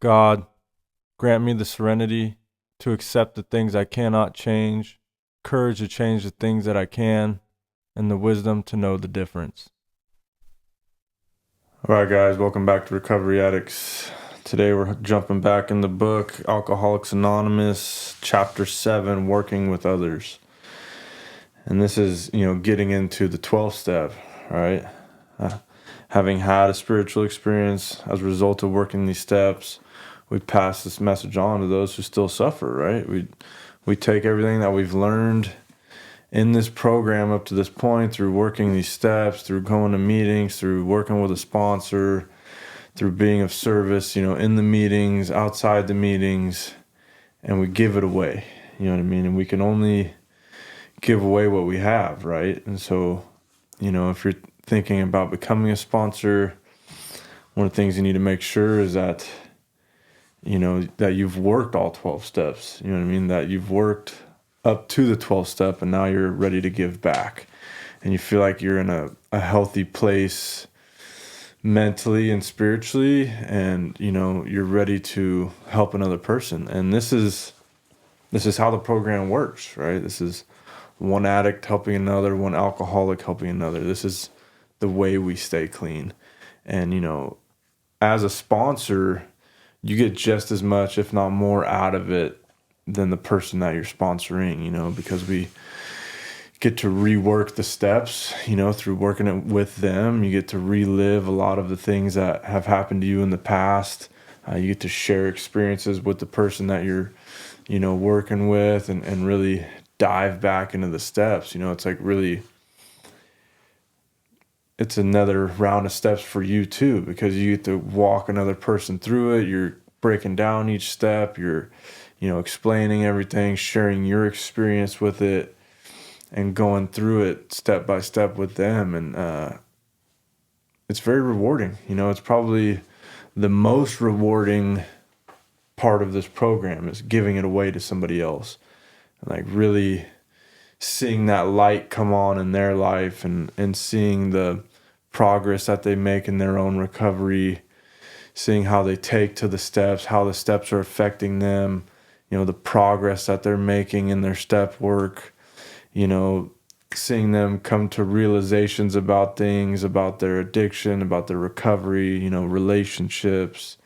God, grant me the serenity to accept the things I cannot change, courage to change the things that I can, and the wisdom to know the difference. All right, guys, welcome back to Recovery Addicts. Today we're jumping back in the book, Alcoholics Anonymous, Chapter 7, Working with Others. And this is, getting into the 12th step, right? Having had a spiritual experience as a result of working these steps, we pass this message on to those who still suffer, right? We take everything that we've learned in this program up to this point through working these steps, through going to meetings, through working with a sponsor, through being of service, in the meetings, outside the meetings, and we give it away, you know what I mean? And we can only give away what we have, right? And so, if you're thinking about becoming a sponsor, one of the things you need to make sure is that, that you've worked all 12 steps, you know what I mean? That you've worked up to the 12th step and now you're ready to give back. And you feel like you're in a healthy place mentally and spiritually, and, you're ready to help another person. And this is how the program works, right? This is one addict helping another, one alcoholic helping another. This is the way we stay clean. And, as a sponsor, you get just as much, if not more, out of it than the person that you're sponsoring, because we get to rework the steps, through working it with them. You get to relive a lot of the things that have happened to you in the past. You get to share experiences with the person that you're, working with, and really dive back into the steps. It's like really, it's another round of steps for you too, because you get to walk another person through it. You're breaking down each step. You're, explaining everything, sharing your experience with it, and going through it step by step with them. And it's very rewarding. It's probably the most rewarding part of this program is giving it away to somebody else. And like really seeing that light come on in their life, and seeing the progress that they make in their own recovery, seeing how they take to the steps, how the steps are affecting them, the progress that they're making in their step work, seeing them come to realizations about things, about their addiction, about their recovery, relationships,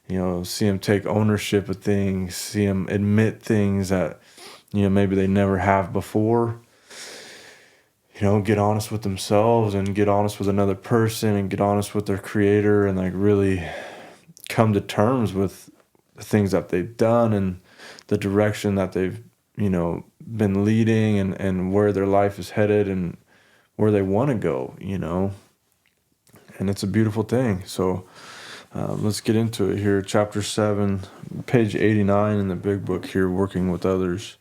see them take ownership of things, see them admit things that, maybe they never have before, get honest with themselves and get honest with another person and get honest with their creator, and like really come to terms with the things that they've done and the direction that they've, been leading, and where their life is headed and where they want to go, and it's a beautiful thing. So let's get into it here. Chapter 7, page 89 in the big book here, Working with Others.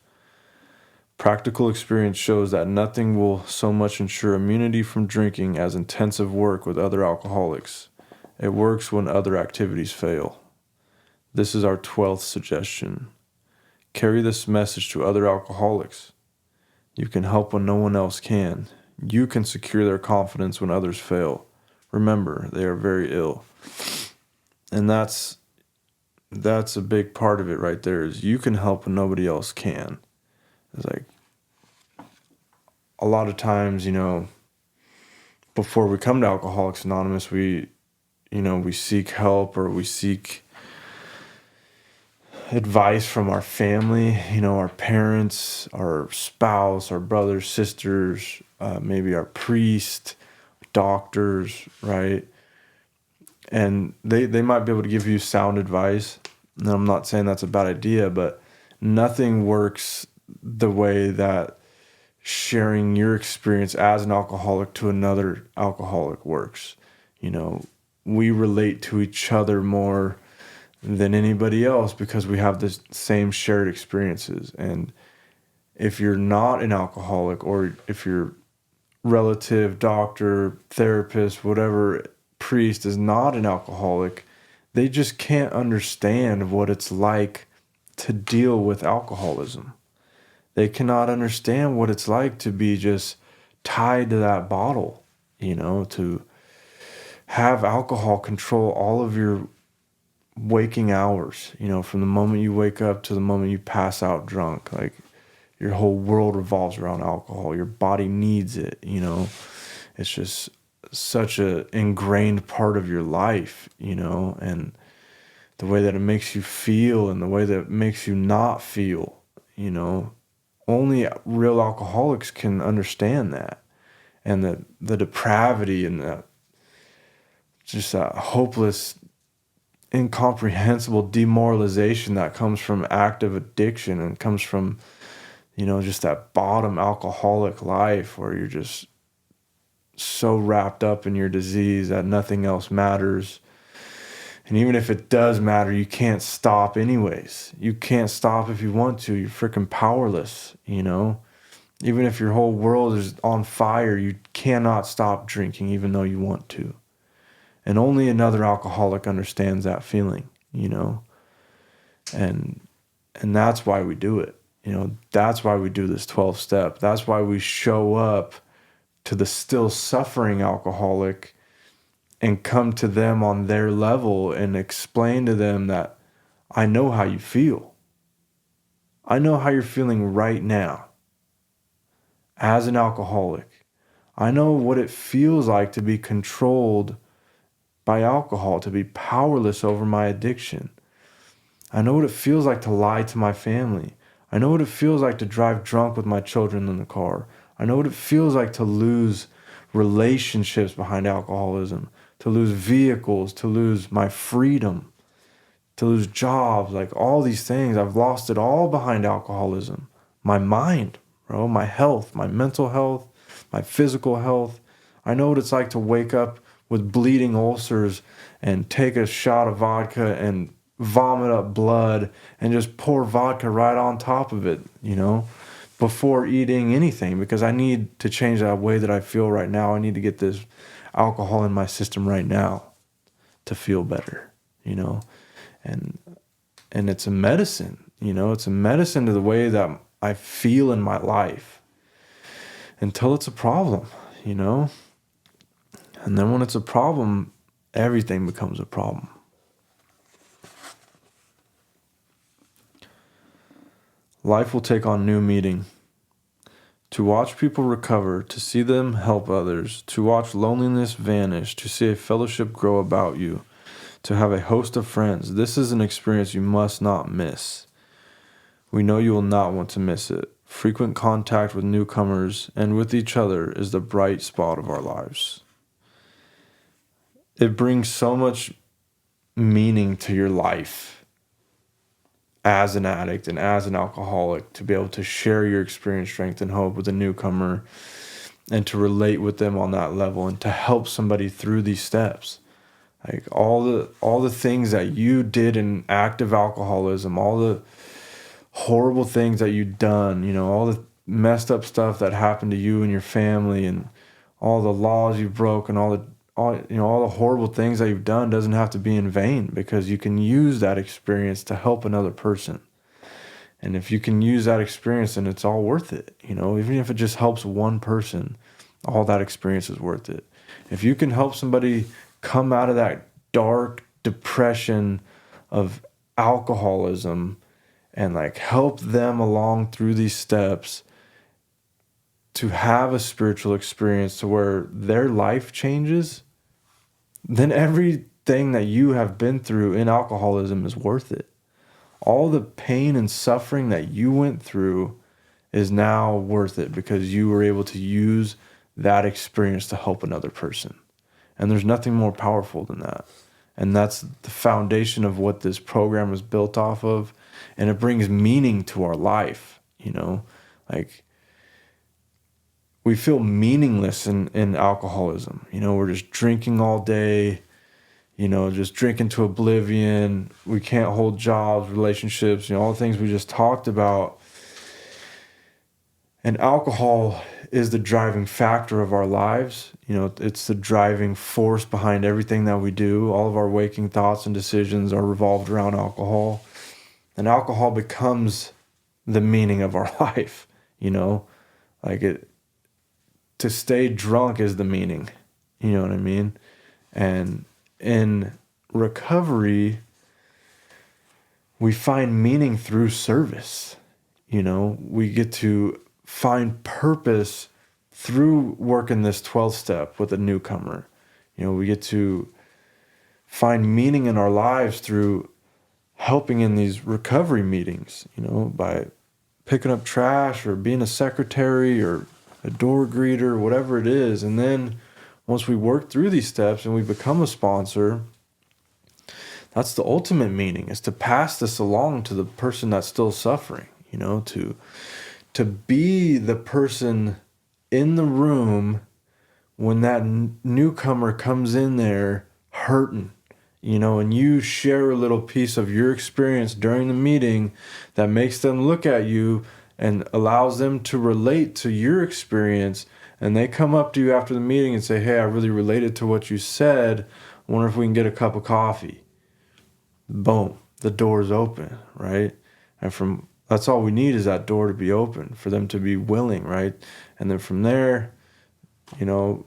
Practical experience shows that nothing will so much ensure immunity from drinking as intensive work with other alcoholics. It works when other activities fail. This is our 12th suggestion. Carry this message to other alcoholics. You can help when no one else can. You can secure their confidence when others fail. Remember, they are very ill. And that's a big part of it right there, is you can help when nobody else can. It's like a lot of times, before we come to Alcoholics Anonymous, we seek help, or we seek advice from our family, our parents, our spouse, our brothers, sisters, maybe our priest, doctors, right? And they might be able to give you sound advice. And I'm not saying that's a bad idea, but nothing works the way that sharing your experience as an alcoholic to another alcoholic works. We relate to each other more than anybody else because we have the same shared experiences. And if you're not an alcoholic, or if your relative, doctor, therapist, whatever, priest is not an alcoholic, they just can't understand what it's like to deal with alcoholism. They cannot understand what it's like to be just tied to that bottle, to have alcohol control all of your waking hours, from the moment you wake up to the moment you pass out drunk. Like, your whole world revolves around alcohol. Your body needs it. It's just such a ingrained part of your life, and the way that it makes you feel and the way that it makes you not feel. Only real alcoholics can understand that, and the depravity and just that hopeless, incomprehensible demoralization that comes from active addiction and comes from just that bottom alcoholic life where you're just so wrapped up in your disease that nothing else matters. And even if it does matter, you can't stop anyways. You can't stop if you want to. You're freaking powerless. Even if your whole world is on fire, you cannot stop drinking even though you want to. And only another alcoholic understands that feeling. And that's why we do it. That's why we do this 12 step. That's why we show up to the still suffering alcoholic and come to them on their level and explain to them that I know how you feel. I know how you're feeling right now as an alcoholic. I know what it feels like to be controlled by alcohol, to be powerless over my addiction. I know what it feels like to lie to my family. I know what it feels like to drive drunk with my children in the car. I know what it feels like to lose relationships behind alcoholism, to lose vehicles, to lose my freedom, to lose jobs, like all these things. I've lost it all behind alcoholism. My mind, bro, my health, my mental health, my physical health. I know what it's like to wake up with bleeding ulcers and take a shot of vodka and vomit up blood and just pour vodka right on top of it, before eating anything, because I need to change that way that I feel right now. I need to get this alcohol in my system right now to feel better, and it's a medicine, it's a medicine to the way that I feel in my life until it's a problem. And then when it's a problem, everything becomes a problem. Life will take on new meaning. To watch people recover, to see them help others, to watch loneliness vanish, to see a fellowship grow about you, to have a host of friends. This is an experience you must not miss. We know you will not want to miss it. Frequent contact with newcomers and with each other is the bright spot of our lives. It brings so much meaning to your life as an addict and as an alcoholic to be able to share your experience, strength, and hope with a newcomer and to relate with them on that level and to help somebody through these steps. Like all the things that you did in active alcoholism, all the horrible things that you've done, all the messed up stuff that happened to you and your family and all the laws you've broken, all the horrible things that you've done doesn't have to be in vain, because you can use that experience to help another person. And if you can use that experience, then it's all worth it. Even if it just helps one person, all that experience is worth it. If you can help somebody come out of that dark depression of alcoholism and help them along through these steps to have a spiritual experience to where their life changes, then everything that you have been through in alcoholism is worth it. All the pain and suffering that you went through is now worth it because you were able to use that experience to help another person. And there's nothing more powerful than that. And that's the foundation of what this program is built off of. And it brings meaning to our life, we feel meaningless in alcoholism. We're just drinking all day, just drinking to oblivion. We can't hold jobs, relationships, all the things we just talked about. And alcohol is the driving factor of our lives. It's the driving force behind everything that we do. All of our waking thoughts and decisions are revolved around alcohol. And alcohol becomes the meaning of our life, to stay drunk is the meaning. You know what I mean? And in recovery, we find meaning through service. We get to find purpose through working this 12th step with a newcomer. We get to find meaning in our lives through helping in these recovery meetings, by picking up trash or being a secretary or a door greeter, whatever it is. And then once we work through these steps and we become a sponsor, that's the ultimate meaning, is to pass this along to the person that's still suffering, to be the person in the room when that newcomer comes in there hurting, and you share a little piece of your experience during the meeting that makes them look at you and allows them to relate to your experience. And they come up to you after the meeting and say, hey, I really related to what you said. I wonder if we can get a cup of coffee. Boom, the door's open, right? And that's all we need, is that door to be open for them to be willing, right? And then from there,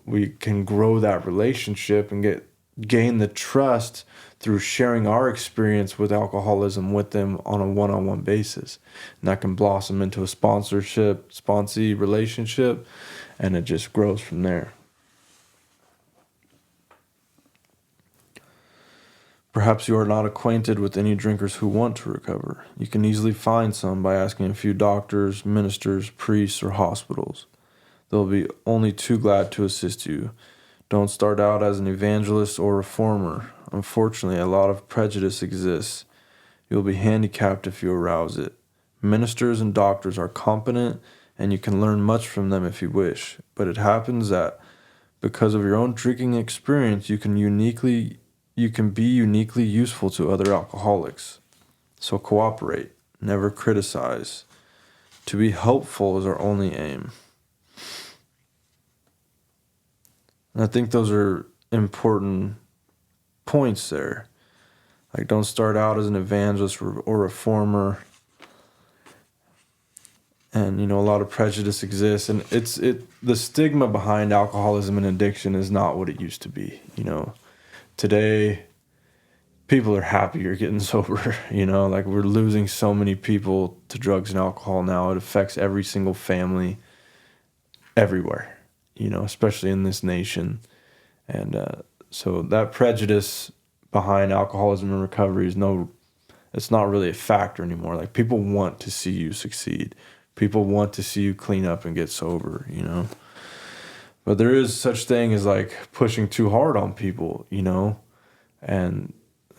we can grow that relationship and gain the trust through sharing our experience with alcoholism with them on a one-on-one basis. And that can blossom into a sponsee relationship, and it just grows from there. Perhaps you are not acquainted with any drinkers who want to recover. You can easily find some by asking a few doctors, ministers, priests, or hospitals. They'll be only too glad to assist you. Don't start out as an evangelist or reformer. Unfortunately, a lot of prejudice exists. You'll be handicapped if you arouse it. Ministers and doctors are competent, and you can learn much from them if you wish. But it happens that because of your own drinking experience, you can be uniquely useful to other alcoholics. So cooperate, never criticize. To be helpful is our only aim. And I think those are important points there. Like, don't start out as an evangelist or reformer. And, a lot of prejudice exists. And the stigma behind alcoholism and addiction is not what it used to be. Today, people are happier getting sober. Like, we're losing so many people to drugs and alcohol now. It affects every single family everywhere, especially in this nation. And so that prejudice behind alcoholism and recovery it's not really a factor anymore. Like, people want to see you succeed. People want to see you clean up and get sober, But there is such thing as like pushing too hard on people, and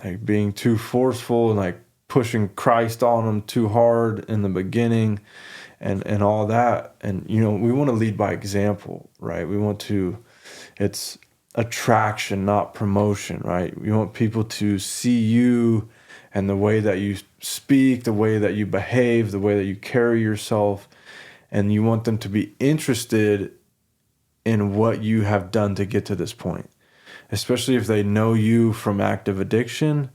like being too forceful and like pushing Christ on them too hard in the beginning and all that. And, we want to lead by example, right? It's attraction, not promotion, right? We want people to see you and the way that you speak, the way that you behave, the way that you carry yourself, and you want them to be interested in what you have done to get to this point. Especially if they know you from active addiction,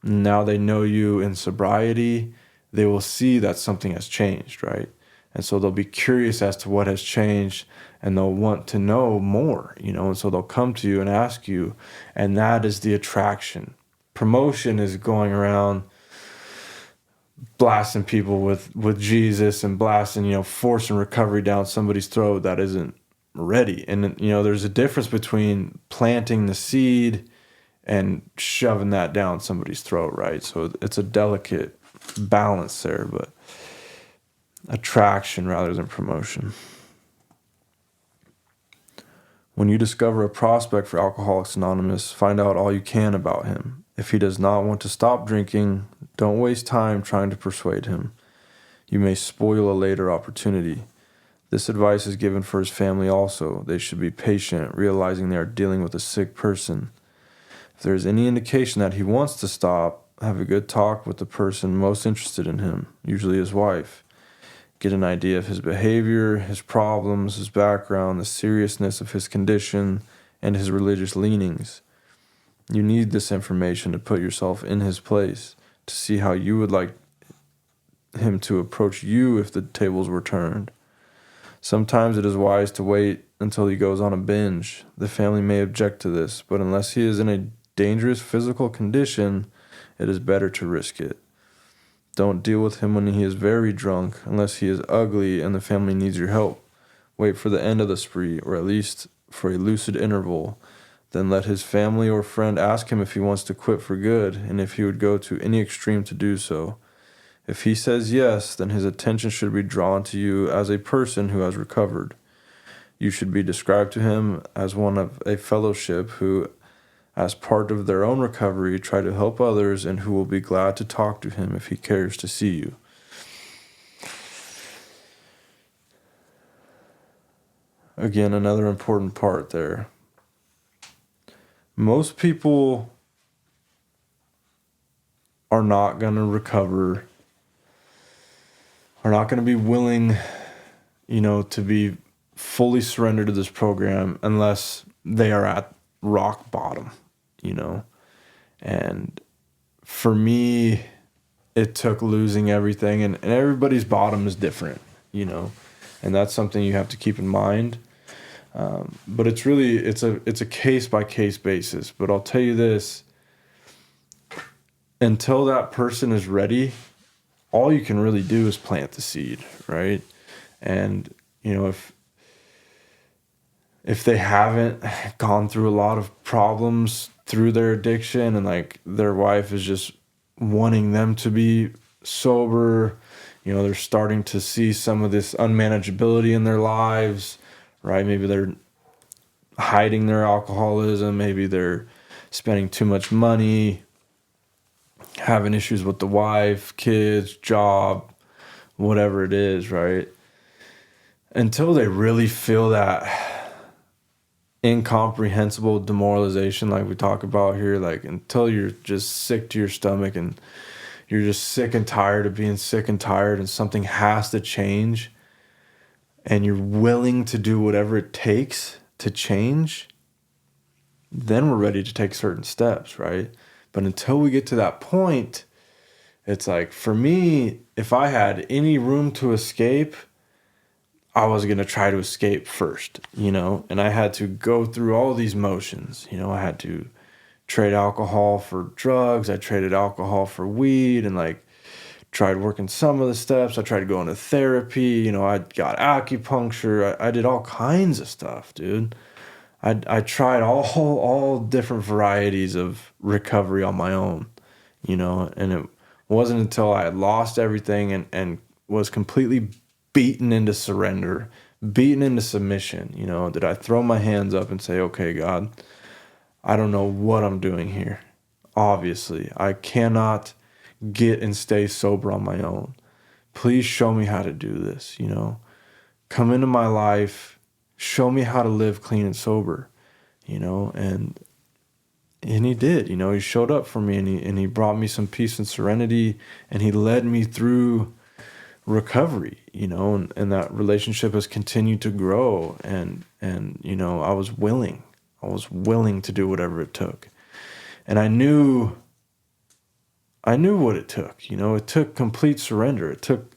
now they know you in sobriety, they will see that something has changed, right? And so they'll be curious as to what has changed, and they'll want to know more, and so they'll come to you and ask you, and that is the attraction. Promotion is going around blasting people with Jesus and blasting, forcing recovery down somebody's throat that isn't ready. And, there's a difference between planting the seed and shoving that down somebody's throat, right? So it's a delicate balance there, but attraction rather than promotion. When you discover a prospect for Alcoholics Anonymous, find out all you can about him. If he does not want to stop drinking, don't waste time trying to persuade him. You may spoil a later opportunity. This advice is given for his family also. They should be patient, realizing they are dealing with a sick person. If there is any indication that he wants to stop, have a good talk with the person most interested in him, usually his wife. Get an idea of his behavior, his problems, his background, the seriousness of his condition, and his religious leanings. You need this information to put yourself in his place, to see how you would like him to approach you if the tables were turned. Sometimes it is wise to wait until he goes on a binge. The family may object to this, but unless he is in a dangerous physical condition, it is better to risk it. Don't deal with him when he is very drunk, unless he is ugly and the family needs your help. Wait for the end of the spree, or at least for a lucid interval. Then let his family or friend ask him if he wants to quit for good, and if he would go to any extreme to do so. If he says yes, then his attention should be drawn to you as a person who has recovered. You should be described to him as one of a fellowship who, as part of their own recovery, try to help others and who will be glad to talk to him if he cares to see you. Again, another important part there. Most people are not going to recover, are not going to be willing, to be fully surrendered to this program unless they are at rock bottom, And for me, it took losing everything, and everybody's bottom is different, and that's something you have to keep in mind. But it's a case by case basis. But I'll tell you this: until that person is ready, all you can really do is plant the seed, right? And if they haven't gone through a lot of problems through their addiction, and like their wife is just wanting them to be sober, they're starting to see some of this unmanageability in their lives, right? Maybe they're hiding their alcoholism. Maybe they're spending too much money, having issues with the wife, kids, job, whatever it is, right? Until they really feel that incomprehensible demoralization like we talk about here, like until you're just sick to your stomach and you're just sick and tired of being sick and tired, and something has to change, and you're willing to do whatever it takes to change, then we're ready to take certain steps, right? But until we get to that point, it's like, for me, if I had any room to escape, I was going to try to escape first, and I had to go through all these motions. I had to trade alcohol for drugs. I traded alcohol for weed, and like tried working some of the steps. I tried going to therapy. I got acupuncture. I did all kinds of stuff, dude. I tried all different varieties of recovery on my own, and it wasn't until I had lost everything and was completely beaten into surrender, beaten into submission, that I throw my hands up and say, okay, God, I don't know what I'm doing here. Obviously, I cannot get and stay sober on my own. Please show me how to do this, Come into my life, show me how to live clean and sober, and he did, he showed up for me, and he brought me some peace and serenity, and he led me through recovery, and that relationship has continued to grow, and I was willing to do whatever it took. And I knew what it took. It took complete surrender. It took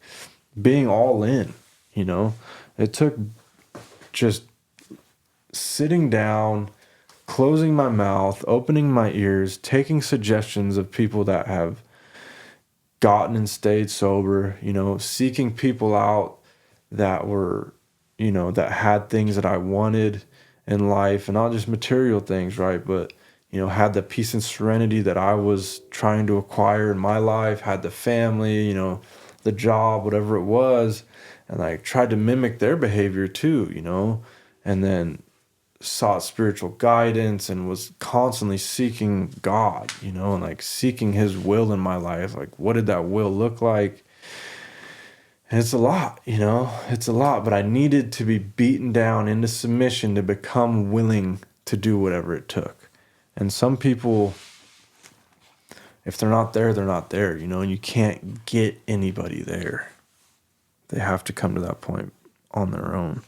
being all in. It took just sitting down, closing my mouth, opening my ears, taking suggestions of people that have gotten and stayed sober, seeking people out that were, that had things that I wanted in life, and not just material things, right? But, had the peace and serenity that I was trying to acquire in my life, had the family, the job, whatever it was, and like tried to mimic their behavior too, and then sought spiritual guidance and was constantly seeking God, and like seeking his will in my life. Like, what did that will look like? And it's a lot, it's a lot, but I needed to be beaten down into submission to become willing to do whatever it took. And some people, if they're not there, they're not there, and you can't get anybody there. They have to come to that point on their own.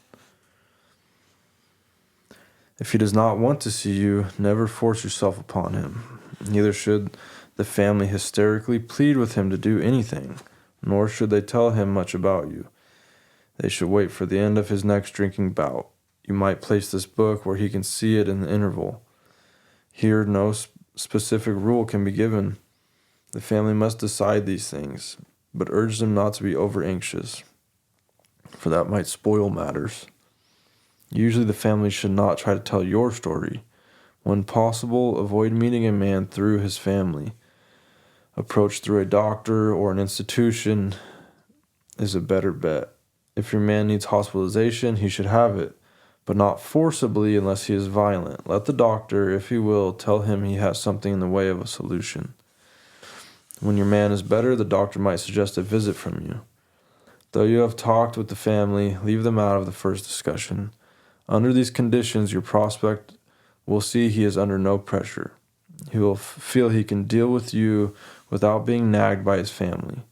If he does not want to see you, never force yourself upon him. Neither should the family hysterically plead with him to do anything, nor should they tell him much about you. They should wait for the end of his next drinking bout. You might place this book where he can see it in the interval. Here, no specific rule can be given. The family must decide these things. but urge them not to be over anxious, for that might spoil matters. Usually the family should not try to tell your story. When possible, avoid meeting a man through his family. Approach through a doctor or an institution is a better bet. If your man needs hospitalization, he should have it, but not forcibly unless he is violent. Let the doctor, if he will, tell him he has something in the way of a solution. When your man is better, the doctor might suggest a visit from you. Though you have talked with the family, leave them out of the first discussion. Under these conditions, your prospect will see he is under no pressure. He will feel he can deal with you without being nagged by his family.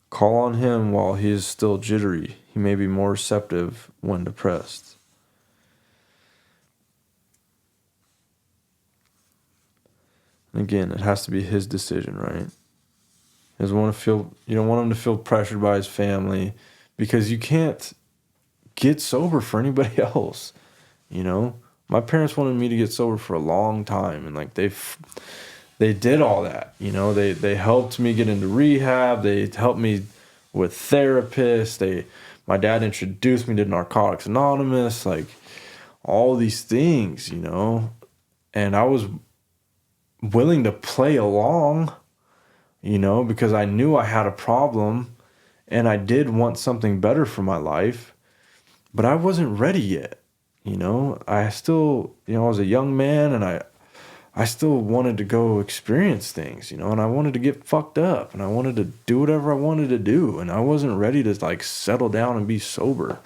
Call on him while he is still jittery. He may be more receptive when depressed. And again, it has to be his decision, right? You don't want him to feel pressured by his family, because you can't get sober for anybody else. My parents wanted me to get sober for a long time, and like they did all that. They helped me get into rehab. They helped me with therapists. My dad introduced me to Narcotics Anonymous, like all these things, and I was willing to play along, because I knew I had a problem and I did want something better for my life, but I wasn't ready yet. I still, I was a young man, and I still wanted to go experience things, and I wanted to get fucked up, and I wanted to do whatever I wanted to do, and I wasn't ready to like settle down and be sober,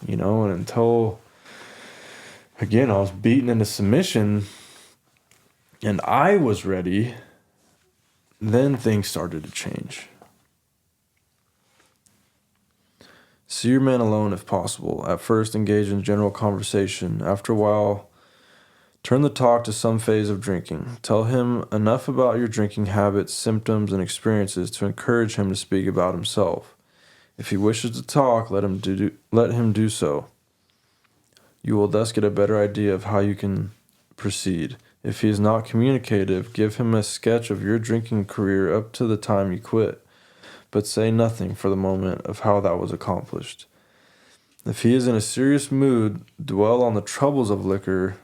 and until, again, I was beaten into submission and I was ready, then things started to change. See your man alone if possible. At first, engage in general conversation. After a while, turn the talk to some phase of drinking. Tell him enough about your drinking habits, symptoms, and experiences to encourage him to speak about himself. If he wishes to talk, let him do so. You will thus get a better idea of how you can proceed. If he is not communicative, give him a sketch of your drinking career up to the time you quit, but say nothing for the moment of how that was accomplished. If he is in a serious mood, dwell on the troubles liquor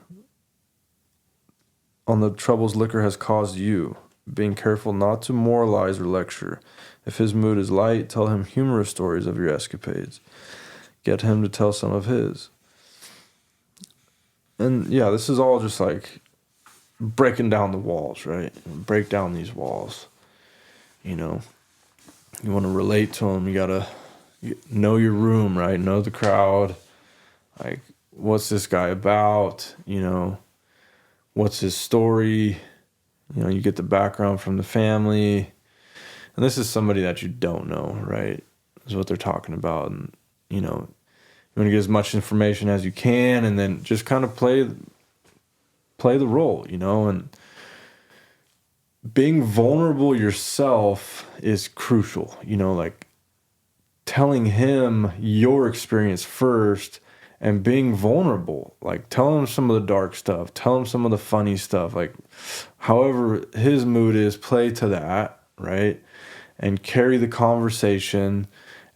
has caused you, being careful not to moralize or lecture. If his mood is light, tell him humorous stories of your escapades. Get him to tell some of his. And yeah, this is all just like breaking down the walls, right? Break down these walls. You want to relate to them. You got to know your room, right? Know the crowd. Like, what's this guy about? What's his story? You get the background from the family. And this is somebody that you don't know, right? Is what they're talking about. And, you want to get as much information as you can, and then just kind of play the role, and being vulnerable yourself is crucial, like telling him your experience first and being vulnerable, like tell him some of the dark stuff, tell him some of the funny stuff, like however his mood is, play to that, right? And carry the conversation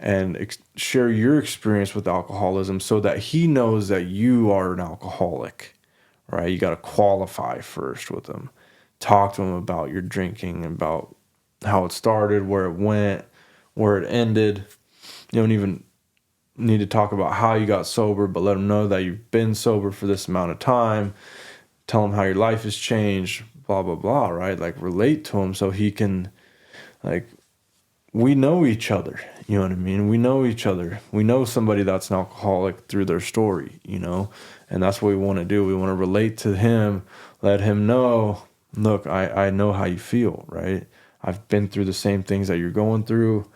and share your experience with alcoholism so that he knows that you are an alcoholic, right? You got to qualify first with him. Talk to him about your drinking, about how it started, where it went, where it ended. You don't even need to talk about how you got sober, but let him know that you've been sober for this amount of time. Tell him how your life has changed, blah, blah, blah, right? Like, relate to him so he can, like, we know each other, you know what I mean? We know each other. We know somebody that's an alcoholic through their story, and that's what we want to do. We want to relate to him, let him know, look, I know how you feel, right? I've been through the same things that you're going through,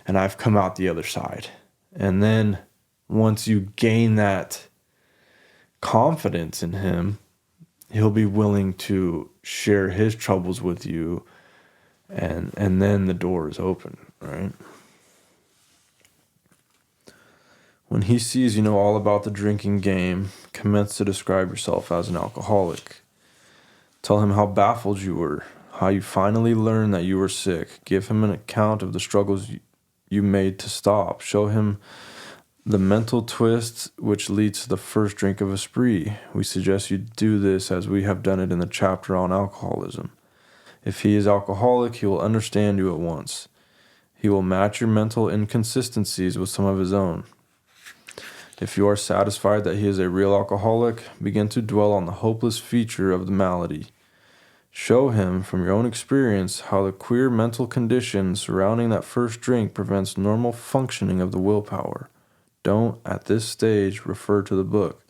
and I've come out the other side. And then once you gain that confidence in him, he'll be willing to share his troubles with you, and then the door is open, right? When he sees you know all about the drinking game, commence to describe yourself as an alcoholic. Tell him how baffled you were, how you finally learned that you were sick. Give him an account of the struggles you made to stop. Show him the mental twist which leads to the first drink of a spree. We suggest you do this as we have done it in the chapter on alcoholism. If he is alcoholic, he will understand you at once. He will match your mental inconsistencies with some of his own. If you are satisfied that he is a real alcoholic, begin to dwell on the hopeless feature of the malady. Show him, from your own experience, how the queer mental condition surrounding that first drink prevents normal functioning of the willpower. Don't, at this stage, refer to the book,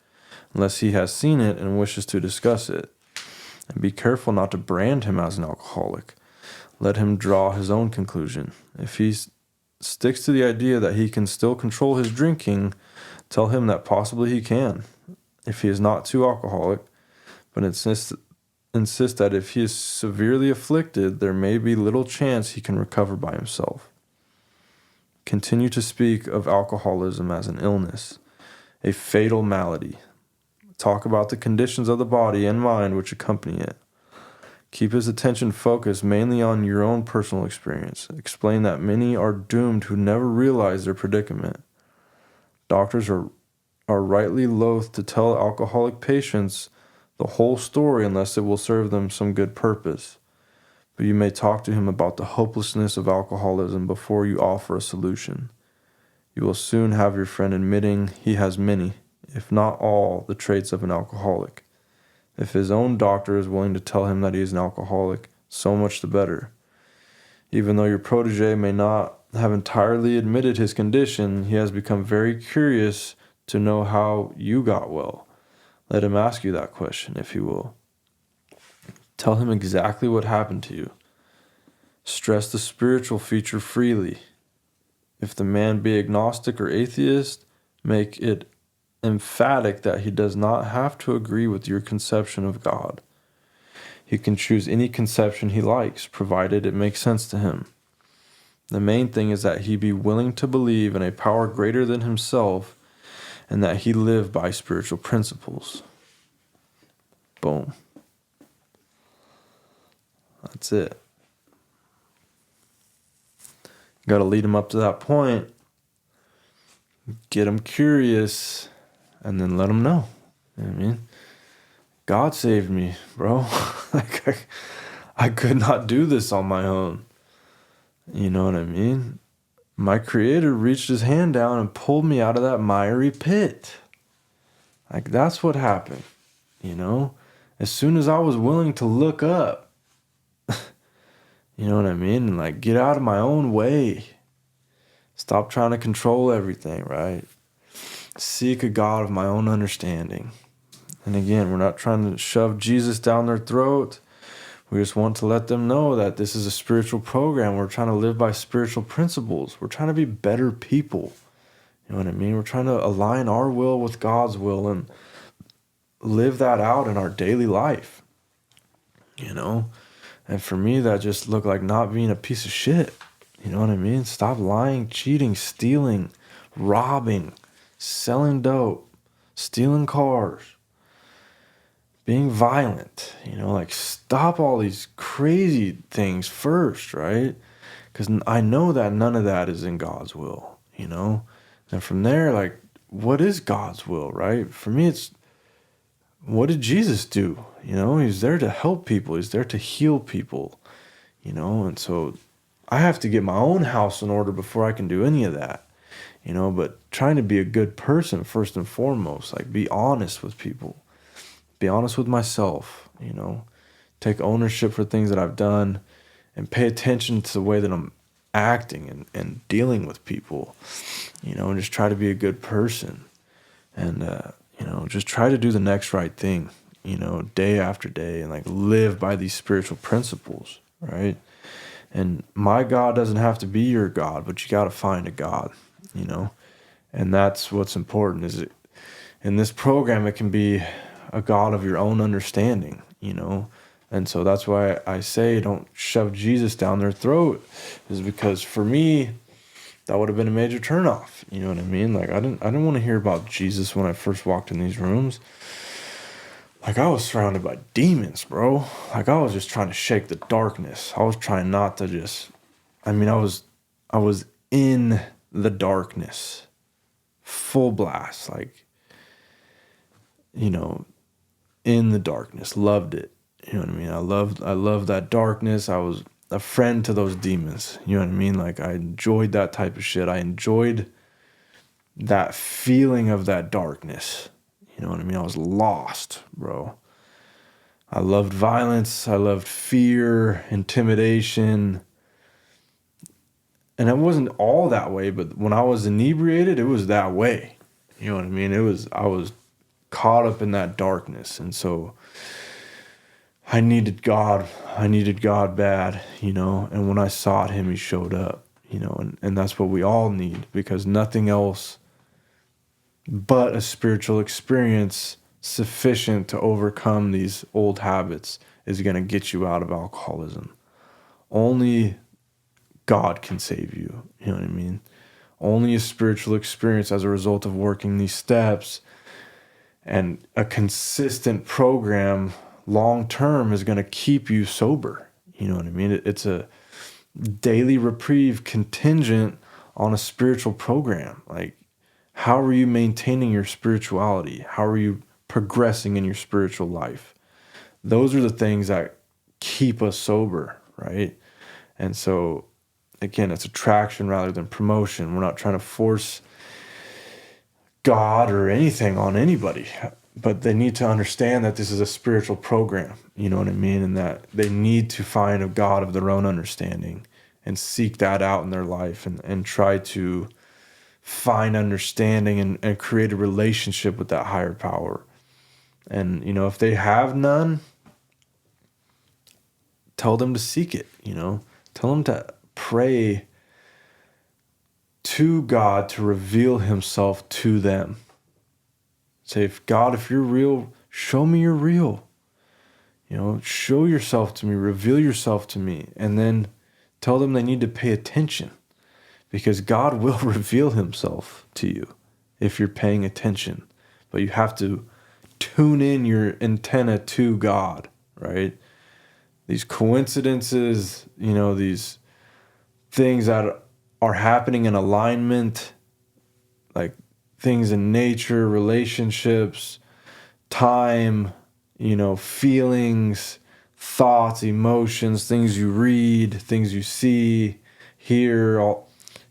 unless he has seen it and wishes to discuss it. And be careful not to brand him as an alcoholic. Let him draw his own conclusion. If he sticks to the idea that he can still control his drinking, tell him that possibly he can, if he is not too alcoholic, but insist that if he is severely afflicted, there may be little chance he can recover by himself. Continue to speak of alcoholism as an illness, a fatal malady. Talk about the conditions of the body and mind which accompany it. Keep his attention focused mainly on your own personal experience. Explain that many are doomed who never realize their predicament. Doctors are rightly loath to tell alcoholic patients the whole story unless it will serve them some good purpose. But you may talk to him about the hopelessness of alcoholism before you offer a solution. You will soon have your friend admitting he has many, if not all, the traits of an alcoholic. If his own doctor is willing to tell him that he is an alcoholic, so much the better. Even though your protege may not have entirely admitted his condition, he has become very curious to know how you got well. Let him ask you that question, if he will. Tell him exactly what happened to you. Stress the spiritual feature freely. If the man be agnostic or atheist, make it emphatic that he does not have to agree with your conception of God. He can choose any conception he likes, provided it makes sense to him. The main thing is that he be willing to believe in a power greater than himself, and that he live by spiritual principles. Boom. That's it. Got to lead him up to that point. Get him curious, and then let him know. You know what I mean? God saved me, bro. Like I could not do this on my own. You know what I mean? My Creator reached his hand down and pulled me out of that miry pit. Like, that's what happened, you know? As soon as I was willing to look up, you know what I mean? And, like, get out of my own way. Stop trying to control everything, right? Seek a God of my own understanding. And again, we're not trying to shove Jesus down their throat. We just want to let them know that this is a spiritual program. We're trying to live by spiritual principles. We're trying to be better people. You know what I mean? We're trying to align our will with God's will and live that out in our daily life. You know? And for me, that just looked like not being a piece of shit. You know what I mean? Stop lying, cheating, stealing, robbing, selling dope, stealing cars, being violent, you know, like stop all these crazy things first, right? Because I know that none of that is in God's will, you know? And from there, like, what is God's will, right? For me, it's, what did Jesus do? You know, he's there to help people. He's there to heal people, you know? And so I have to get my own house in order before I can do any of that, you know? But trying to be a good person first and foremost, like be honest with people. Be honest with myself, you know, take ownership for things that I've done and pay attention to the way that I'm acting and dealing with people, you know, and just try to be a good person and, you know, just try to do the next right thing, you know, day after day and like live by these spiritual principles, right? And my God doesn't have to be your God, but you got to find a God, you know, and that's what's important is it in this program, it can be a God of your own understanding, you know? And so that's why I say don't shove Jesus down their throat, is because for me, that would have been a major turnoff. You know what I mean? Like I didn't want to hear about Jesus when I first walked in these rooms. like I was surrounded by demons, bro. Like I was just trying to shake the darkness. I was trying not to just, I was in the darkness, full blast, like, you know, in the darkness, loved it. You know what I mean? I loved that darkness. I was a friend to those demons. You know what I mean? Like I enjoyed that type of shit. I enjoyed that feeling of that darkness. You know what I mean? I was lost, bro. I loved violence. I loved fear, intimidation. And it wasn't all that way, but when I was inebriated, it was that way. You know what I mean? I was caught up in that darkness. And so I needed God. I needed God bad, you know. And when I sought him, he showed up, you know. And that's what we all need, because nothing else but a spiritual experience sufficient to overcome these old habits is going to get you out of alcoholism. Only God can save you. You know what I mean? Only a spiritual experience as a result of working these steps and a consistent program long term is going to keep you sober. You know what I mean? It's a daily reprieve contingent on a spiritual program. Like, how are you maintaining your spirituality? How are you progressing in your spiritual life? Those are the things that keep us sober, right? And so, again, it's attraction rather than promotion. We're not trying to force God or anything on anybody, but they need to understand that this is a spiritual program, you know what I mean? And that they need to find a God of their own understanding and seek that out in their life and try to find understanding and create a relationship with that higher power. And, you know, if they have none, tell them to seek it, you know, tell them to pray to God to reveal himself to them. Say, God, if you're real, show me you're real. You know, show yourself to me, reveal yourself to me, and then tell them they need to pay attention, because God will reveal himself to you if you're paying attention. But you have to tune in your antenna to God, right? These coincidences, you know, these things that are happening in alignment, like things in nature, relationships, time, you know, feelings, thoughts, emotions, things you read, things you see, hear.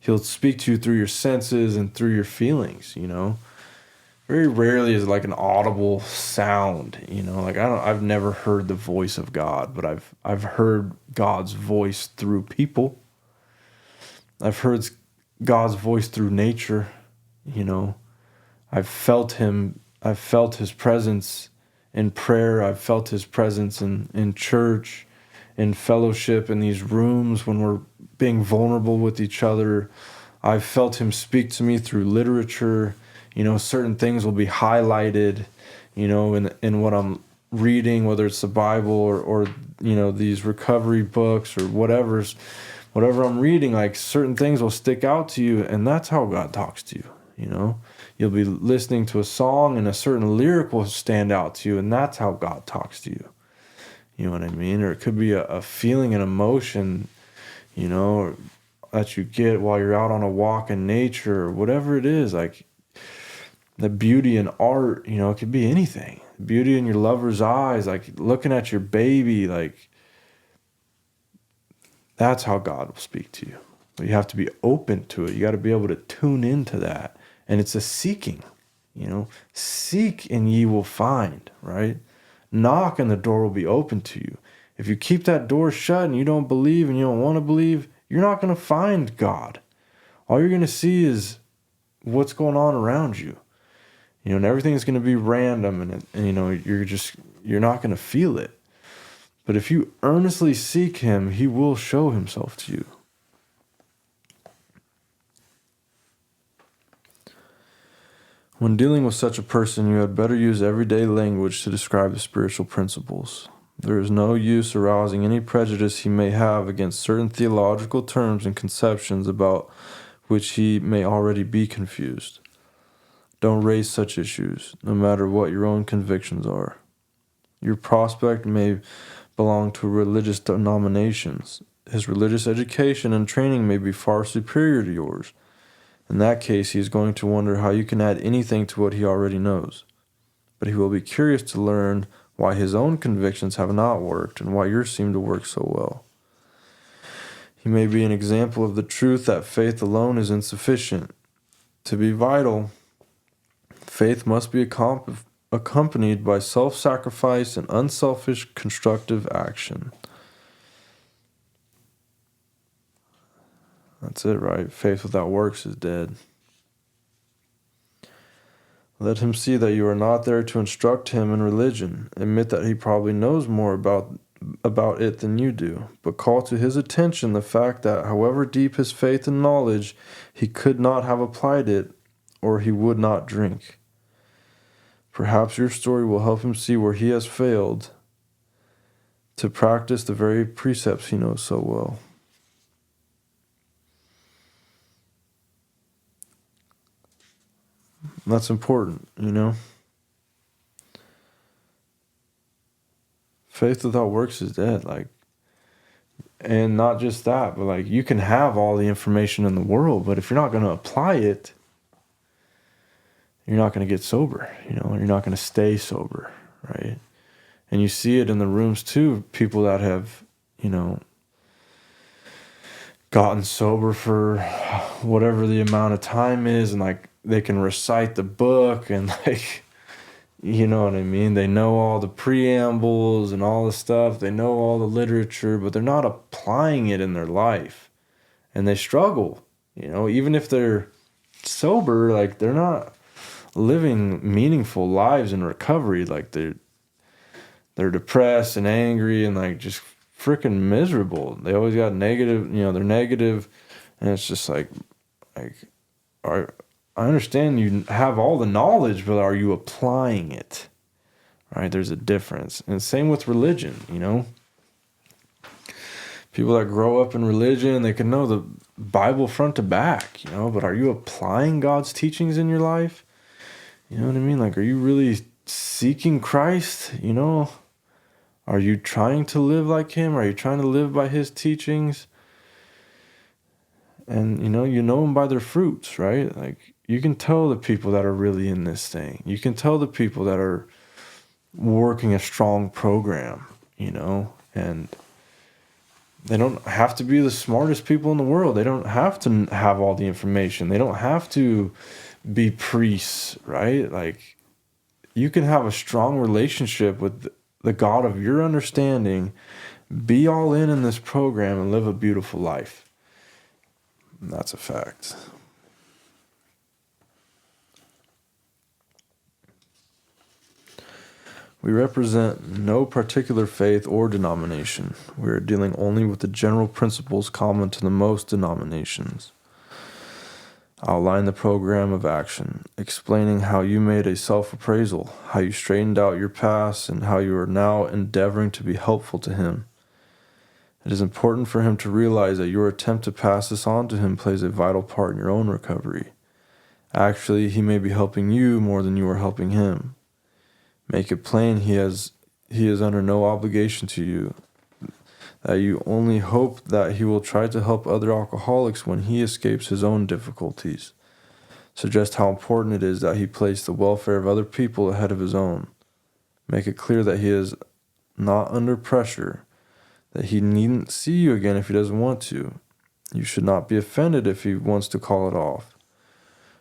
He'll speak to you through your senses and through your feelings, you know. Very rarely is it like an audible sound, you know. Like I've never heard the voice of God, but I've heard God's voice through people. I've heard God's voice through nature, you know. I've felt him. I've felt his presence in prayer. I've felt his presence in church, in fellowship, in these rooms when we're being vulnerable with each other. I've felt him speak to me through literature. You know, certain things will be highlighted, you know, in what I'm reading, whether it's the Bible or you know, these recovery books or whatever I'm reading, like certain things will stick out to you, and that's how God talks to you, you know. You'll be listening to a song and a certain lyric will stand out to you, and that's how God talks to you. You know what I mean? Or it could be a feeling, an emotion, you know, that you get while you're out on a walk in nature or whatever it is. Like the beauty in art, you know, it could be anything. Beauty in your lover's eyes, like looking at your baby, like that's how God will speak to you. But you have to be open to it. You got to be able to tune into that. And it's a seeking, you know. Seek and ye will find, right? Knock and the door will be open to you. If you keep that door shut and you don't believe and you don't want to believe, you're not going to find God. All you're going to see is what's going on around you. You know, and everything's going to be random and you know, you're not going to feel it. But if you earnestly seek him, he will show himself to you. When dealing with such a person, you had better use everyday language to describe the spiritual principles. There is no use arousing any prejudice he may have against certain theological terms and conceptions about which he may already be confused. Don't raise such issues, no matter what your own convictions are. Your prospect may belong to religious denominations. His religious education and training may be far superior to yours. In that case, he is going to wonder how you can add anything to what he already knows. But he will be curious to learn why his own convictions have not worked and why yours seem to work so well. He may be an example of the truth that faith alone is insufficient. To be vital, faith must be accompanied by self-sacrifice and unselfish constructive action. That's it, right? Faith without works is dead. Let him see that you are not there to instruct him in religion. Admit that he probably knows more about it than you do, but call to his attention the fact that however deep his faith and knowledge, he could not have applied it, or he would not drink. Perhaps your story will help him see where he has failed to practice the very precepts he knows so well. That's important, Faith without works is dead. And not just that, but you can have all the information in the world, but if you're not going to apply it, you're not going to get sober, you're not going to stay sober, right? And you see it in the rooms too, people that have, gotten sober for whatever the amount of time is, and they can recite the book and you know what I mean? They know all the preambles and all the stuff. They know all the literature, but they're not applying it in their life. And they struggle, even if they're sober, they're not living meaningful lives in recovery. They're depressed and angry and just freaking miserable. They always got negative, they're negative, and it's just I understand you have all the knowledge, but are you applying it? Right? There's a difference. And same with religion, People that grow up in religion, they can know the Bible front to back, but are you applying God's teachings in your life? You know what I mean? Are you really seeking Christ? Are you trying to live like him? Are you trying to live by his teachings? And, you know them by their fruits, right? You can tell the people that are really in this thing. You can tell the people that are working a strong program, and they don't have to be the smartest people in the world. They don't have to have all the information. They don't have to be priests, right? You can have a strong relationship with the God of your understanding, be all in this program, and live a beautiful life. And that's a fact. We represent no particular faith or denomination. We are dealing only with the general principles common to the most denominations. Outline the program of action, explaining how you made a self-appraisal, how you straightened out your past, and how you are now endeavoring to be helpful to him. It is important for him to realize that your attempt to pass this on to him plays a vital part in your own recovery. Actually, he may be helping you more than you are helping him. Make it plain he is under no obligation to you, that you only hope that he will try to help other alcoholics when he escapes his own difficulties. Suggest how important it is that he place the welfare of other people ahead of his own. Make it clear that he is not under pressure, that he needn't see you again if he doesn't want to. You should not be offended if he wants to call it off,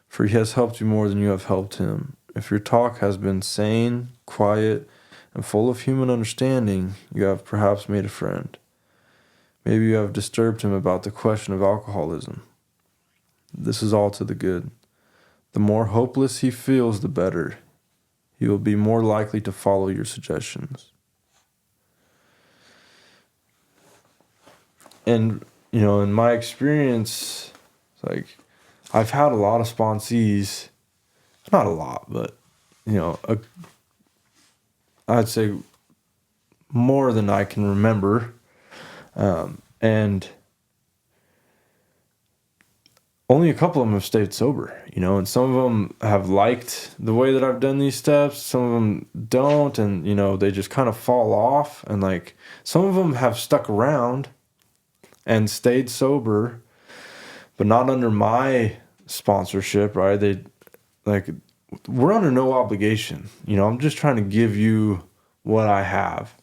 for he has helped you more than you have helped him. If your talk has been sane, quiet, and full of human understanding, you have perhaps made a friend. Maybe you have disturbed him about the question of alcoholism. This is all to the good. The more hopeless he feels, the better. He will be more likely to follow your suggestions. And, in my experience, I've had a lot of sponsees. Not a lot, but, I'd say more than I can remember. And only a couple of them have stayed sober, and some of them have liked the way that I've done these steps. Some of them don't, and, they just kind of fall off. And like some of them have stuck around and stayed sober, but not under my sponsorship, right? We're under no obligation. I'm just trying to give you what I have.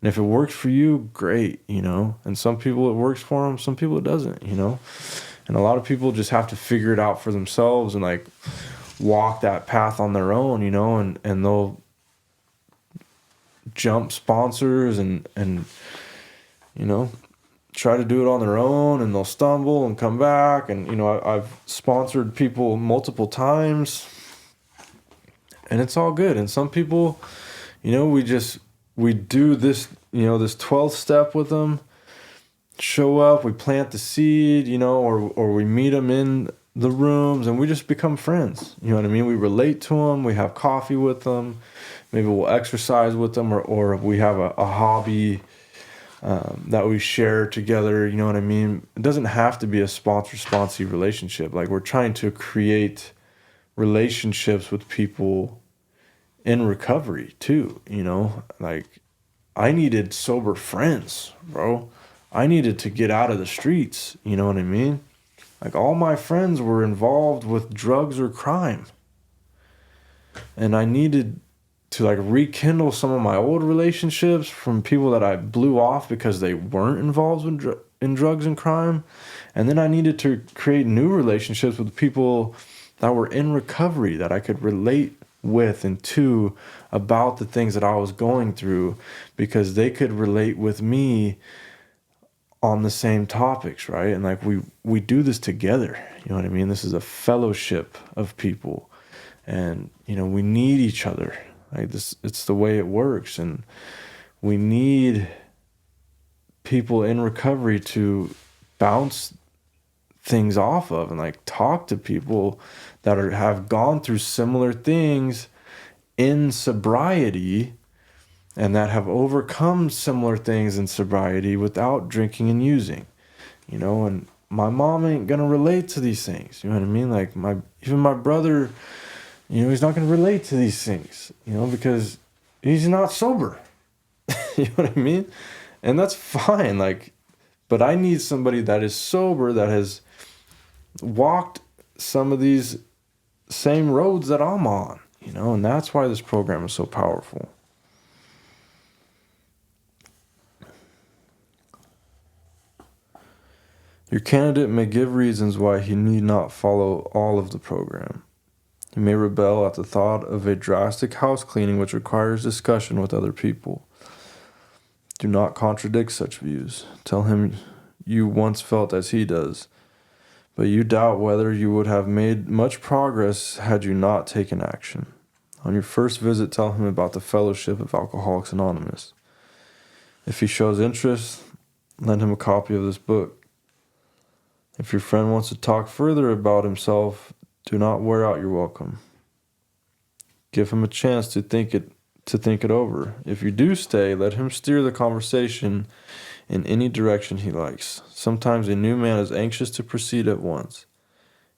And if it works for you, great, And some people it works for them, some people it doesn't, And a lot of people just have to figure it out for themselves and like walk that path on their own, and they'll jump sponsors and try to do it on their own, and they'll stumble and come back. And, I've sponsored people multiple times, and it's all good. And some people, we do this, this 12th step with them, show up, we plant the seed, or we meet them in the rooms and we just become friends. You know what I mean? We relate to them, we have coffee with them, maybe we'll exercise with them, or we have a hobby that we share together. You know what I mean? It doesn't have to be a sponsor-sponsee relationship. Like, we're trying to create relationships with people in recovery too, like I needed sober friends, bro. I needed to get out of the streets, you know what I mean? Like, all my friends were involved with drugs or crime, and I needed to like rekindle some of my old relationships from people that I blew off because they weren't involved in drugs and crime. And then I needed to create new relationships with people that were in recovery, that I could relate with and to about the things that I was going through, because they could relate with me on the same topics, right? And like we do this together, you know what I mean? This is a fellowship of people, and we need each other. Like, this, it's the way it works, and we need people in recovery to bounce things off of, and like talk to people that have gone through similar things in sobriety, and that have overcome similar things in sobriety without drinking and using, and my mom ain't gonna relate to these things, you know what I mean? Like, even my brother, he's not gonna relate to these things, because he's not sober. You know what I mean? And that's fine. Like, but I need somebody that is sober, that has walked some of these same roads that I'm on, and that's why this program is so powerful. Your candidate may give reasons why he need not follow all of the program. He may rebel at the thought of a drastic house cleaning which requires discussion with other people. Do not contradict such views. Tell him you once felt as he does, but you doubt whether you would have made much progress had you not taken action. On your first visit, tell him about the fellowship of Alcoholics Anonymous. If he shows interest, lend him a copy of this book. If your friend wants to talk further about himself, do not wear out your welcome. Give him a chance to think it over. If you do stay, let him steer the conversation in any direction he likes. Sometimes a new man is anxious to proceed at once,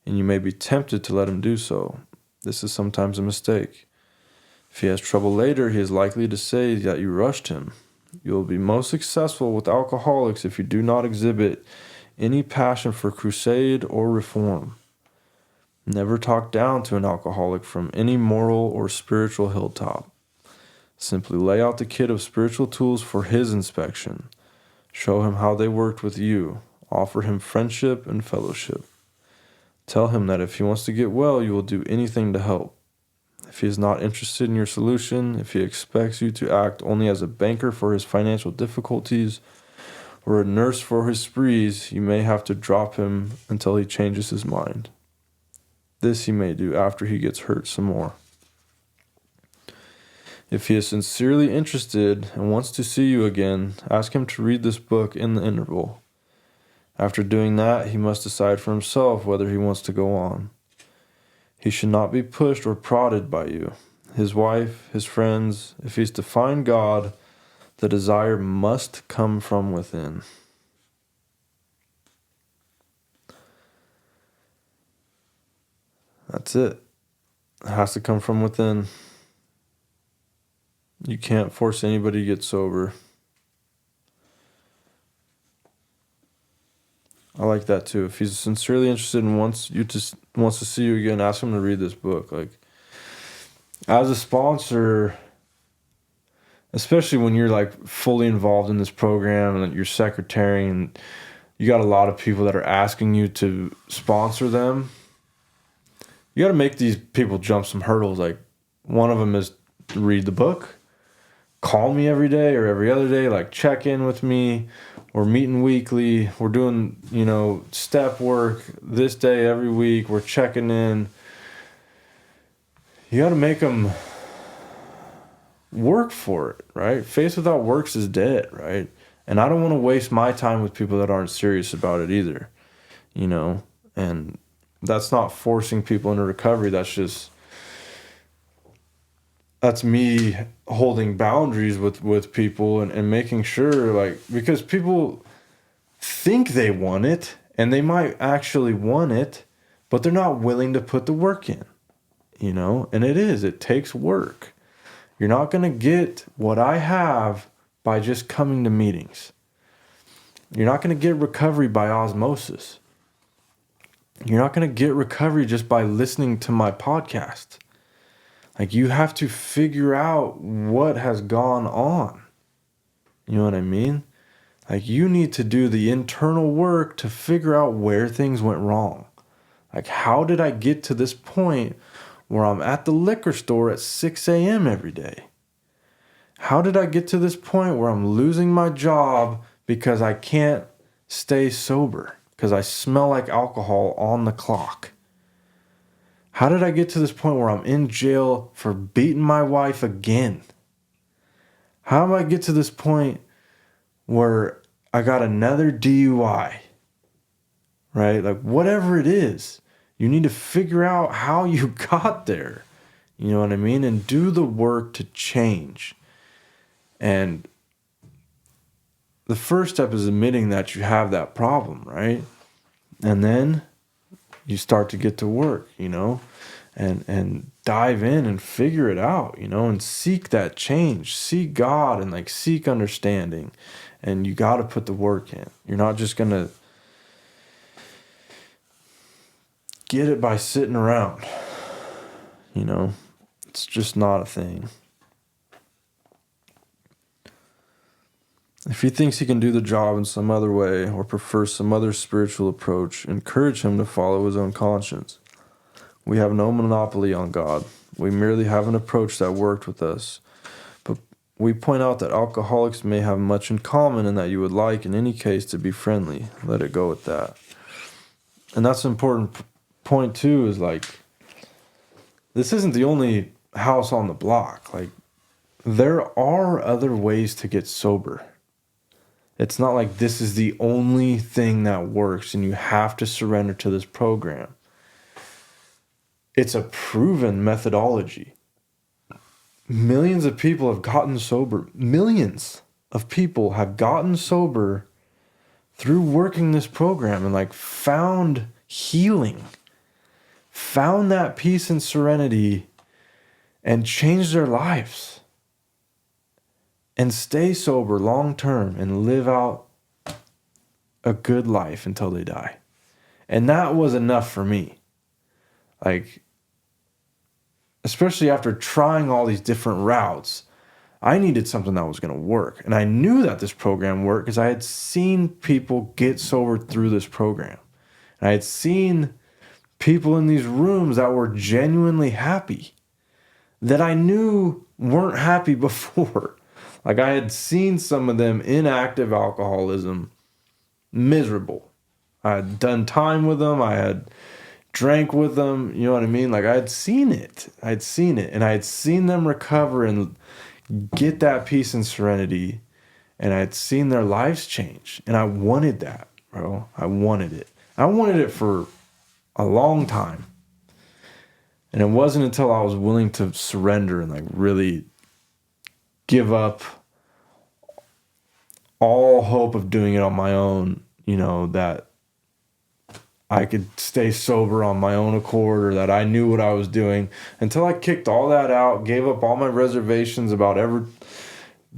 and you may be tempted to let him do so. This is sometimes a mistake. If he has trouble later, he is likely to say that you rushed him. You will be most successful with alcoholics if you do not exhibit any passion for crusade or reform. Never talk down to an alcoholic from any moral or spiritual hilltop. Simply lay out the kit of spiritual tools for his inspection. Show him how they worked with you. Offer him friendship and fellowship. Tell him that if he wants to get well, you will do anything to help. If he is not interested in your solution, if he expects you to act only as a banker for his financial difficulties or a nurse for his sprees, you may have to drop him until he changes his mind. This he may do after he gets hurt some more. If he is sincerely interested and wants to see you again, ask him to read this book in the interval. After doing that, he must decide for himself whether he wants to go on. He should not be pushed or prodded by you, his wife, his friends. If he's to find God, the desire must come from within. That's it. It has to come from within. You can't force anybody to get sober. I like that too. If he's sincerely interested and wants to see you again, ask him to read this book. Like, as a sponsor, especially when you're like fully involved in this program and you're secretary and you got a lot of people that are asking you to sponsor them, you got to make these people jump some hurdles. Like, one of them is to read the book, call me every day or every other day, like check in with me. We're meeting weekly. We're doing, step work this day every week. We're checking in. You got to make them work for it, right? Faith without works is dead, right? And I don't want to waste my time with people that aren't serious about it either, and that's not forcing people into recovery. That's me holding boundaries with people and making sure, like, because people think they want it and they might actually want it, but they're not willing to put the work in, and it takes work. You're not going to get what I have by just coming to meetings. You're not going to get recovery by osmosis. You're not going to get recovery just by listening to my podcast. Like, you have to figure out what has gone on. You know what I mean? Like, you need to do the internal work to figure out where things went wrong. Like, how did I get to this point where I'm at the liquor store at 6 a.m. every day? How did I get to this point where I'm losing my job because I can't stay sober, because I smell like alcohol on the clock? How did I get to this point where I'm in jail for beating my wife again? How did I get to this point where I got another DUI? Right? Like, whatever it is, you need to figure out how you got there. You know what I mean? And do the work to change. And the first step is admitting that you have that problem, right? And then you start to get to work, and dive in and figure it out, and seek that change. Seek God and like seek understanding. And you got to put the work in. You're not just going to get it by sitting around. It's just not a thing. If he thinks he can do the job in some other way or prefers some other spiritual approach, encourage him to follow his own conscience. We have no monopoly on God. We merely have an approach that worked with us. But we point out that alcoholics may have much in common and that you would like, in any case, to be friendly. Let it go with that. And that's an important point, too, is like, this isn't the only house on the block. Like, there are other ways to get sober. It's not like this is the only thing that works and you have to surrender to this program. It's a proven methodology. Millions of people have gotten sober. Millions of people have gotten sober through working this program and like found healing, found that peace and serenity, and changed their lives. And stay sober long term and live out a good life until they die. And that was enough for me. Like, especially after trying all these different routes, I needed something that was going to work. And I knew that this program worked because I had seen people get sober through this program. And I had seen people in these rooms that were genuinely happy, that I knew weren't happy before. Like, I had seen some of them in active alcoholism, miserable. I had done time with them. I had drank with them. You know what I mean? Like, I had seen it. And I had seen them recover and get that peace and serenity. And I had seen their lives change. And I wanted that, bro. I wanted it. I wanted it for a long time. And it wasn't until I was willing to surrender and like really give up all hope of doing it on my own, that I could stay sober on my own accord, or that I knew what I was doing, until I kicked all that out, gave up all my reservations about ever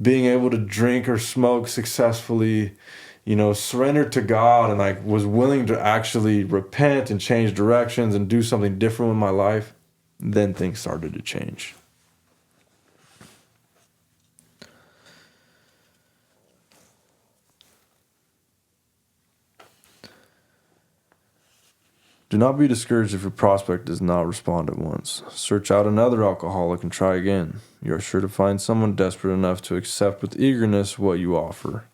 being able to drink or smoke successfully, surrendered to God, and like was willing to actually repent and change directions and do something different with my life. Then things started to change. Do not be discouraged if your prospect does not respond at once. Search out another alcoholic and try again. You are sure to find someone desperate enough to accept with eagerness what you offer.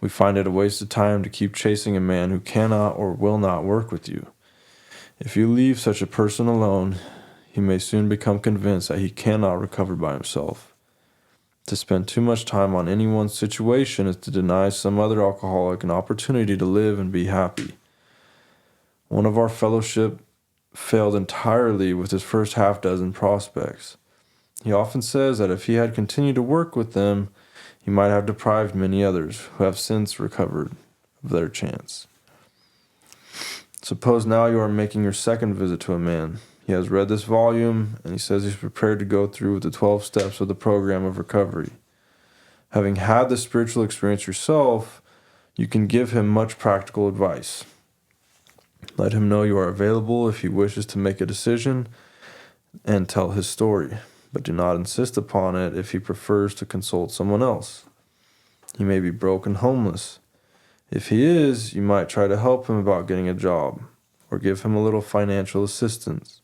We find it a waste of time to keep chasing a man who cannot or will not work with you. If you leave such a person alone, he may soon become convinced that he cannot recover by himself. To spend too much time on anyone's situation is to deny some other alcoholic an opportunity to live and be happy. One of our fellowship failed entirely with his first half dozen prospects. He often says that if he had continued to work with them, he might have deprived many others who have since recovered of their chance. Suppose now you are making your second visit to a man. He has read this volume, and he says he's prepared to go through with the 12 steps of the program of recovery. Having had the spiritual experience yourself, you can give him much practical advice. Let him know you are available if he wishes to make a decision, and tell his story, but do not insist upon it if he prefers to consult someone else. He may be broke and homeless. If he is, you might try to help him about getting a job, or give him a little financial assistance.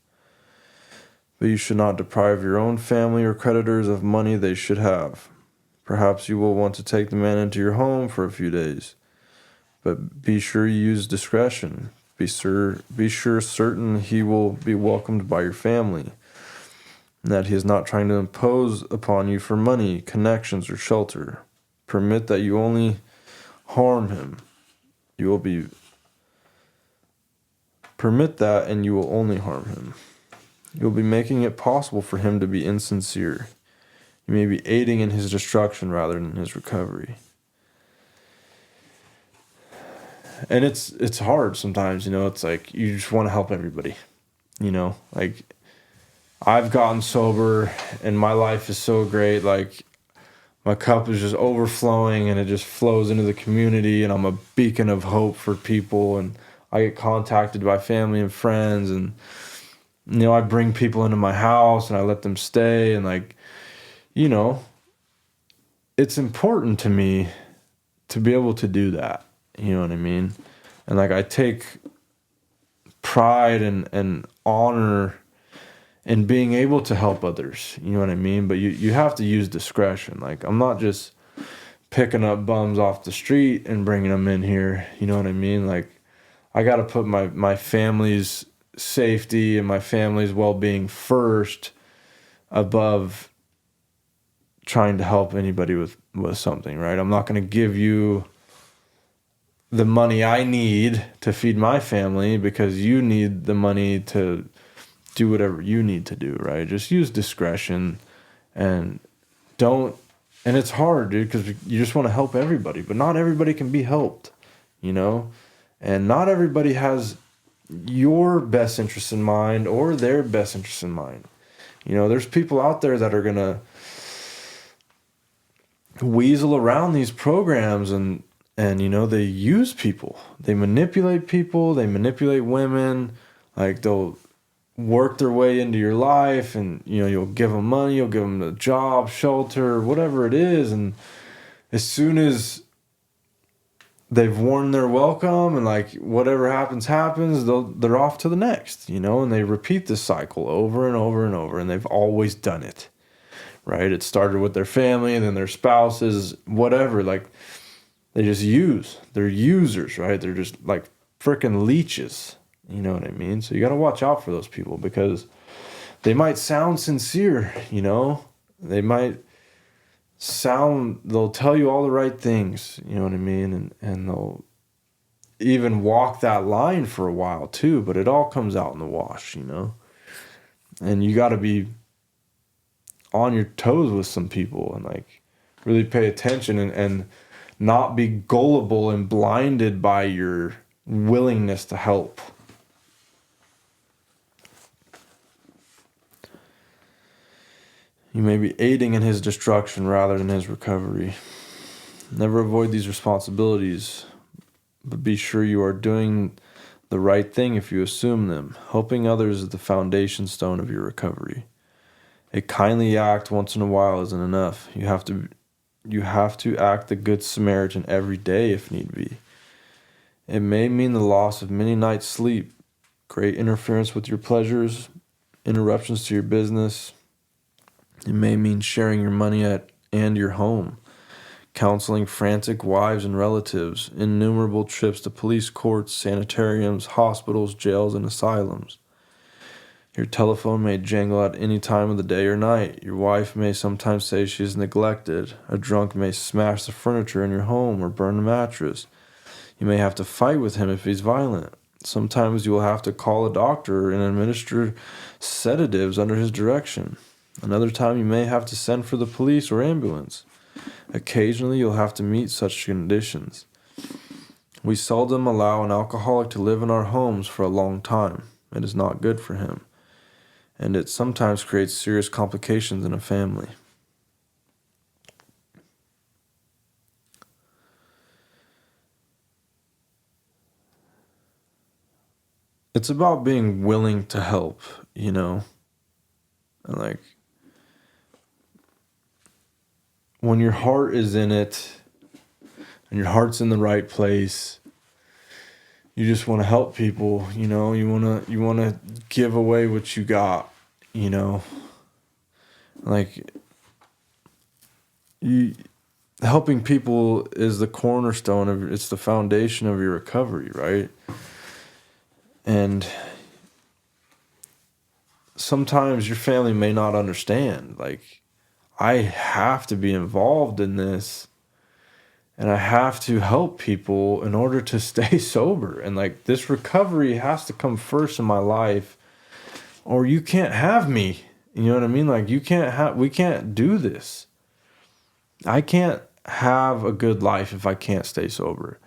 But you should not deprive your own family or creditors of money they should have. Perhaps you will want to take the man into your home for a few days, but be sure you use discretion. Be sure certain he will be welcomed by your family, and that he is not trying to impose upon you for money, connections, or shelter. Permit that you only harm him. Permit that, and you will only harm him. You will be making it possible for him to be insincere. You may be aiding in his destruction rather than his recovery. And it's hard sometimes, it's like you just want to help everybody, like I've gotten sober and my life is so great, like my cup is just overflowing and it just flows into the community, and I'm a beacon of hope for people, and I get contacted by family and friends, and I bring people into my house and I let them stay, and like it's important to me to be able to do that. You know what I mean? And like I take pride and honor in being able to help others. You know what I mean? But you have to use discretion. Like I'm not just picking up bums off the street and bringing them in here. You know what I mean? Like I got to put my family's safety and my family's well-being first above trying to help anybody with something, right? I'm not going to give you the money I need to feed my family because you need the money to do whatever you need to do, right? Just use discretion and don't, and it's hard, dude, because you just want to help everybody, but not everybody can be helped, and not everybody has your best interest in mind or their best interest in mind. There's people out there that are going to weasel around these programs and they use people, they manipulate people, they manipulate women, like they'll work their way into your life, and you'll give them money, you'll give them a job, shelter, whatever it is, and as soon as they've worn their welcome and like whatever happens, they're off to the next, and they repeat this cycle over and over and over, and they've always done it, right? It started with their family and then their spouses, whatever, like they just they're users, right? They're just like freaking leeches. You know what I mean? So you got to watch out for those people because they might sound sincere, they might they'll tell you all the right things, you know what I mean? And they'll even walk that line for a while too, but it all comes out in the wash, and you got to be on your toes with some people and like really pay attention and not be gullible and blinded by your willingness to help. You may be aiding in his destruction rather than his recovery. Never avoid these responsibilities, but be sure you are doing the right thing if you assume them. Helping others is the foundation stone of your recovery. A kindly act once in a while isn't enough. You have to act the Good Samaritan every day if need be. It may mean the loss of many nights' sleep, great interference with your pleasures, interruptions to your business. It may mean sharing your money and your home, counseling frantic wives and relatives, innumerable trips to police courts, sanitariums, hospitals, jails, and asylums. Your telephone may jangle at any time of the day or night. Your wife may sometimes say she is neglected. A drunk may smash the furniture in your home or burn the mattress. You may have to fight with him if he's violent. Sometimes you will have to call a doctor and administer sedatives under his direction. Another time you may have to send for the police or ambulance. Occasionally you'll have to meet such conditions. We seldom allow an alcoholic to live in our homes for a long time. It is not good for him, and it sometimes creates serious complications in a family. It's about being willing to help, and like when your heart is in it and your heart's in the right place, you just want to help people, you want to give away what you got, like you helping people is the cornerstone it's the foundation of your recovery, right? And sometimes your family may not understand, like, I have to be involved in this and I have to help people in order to stay sober. And like this recovery has to come first in my life or you can't have me. You know what I mean? Like we can't do this. I can't have a good life if I can't stay sober.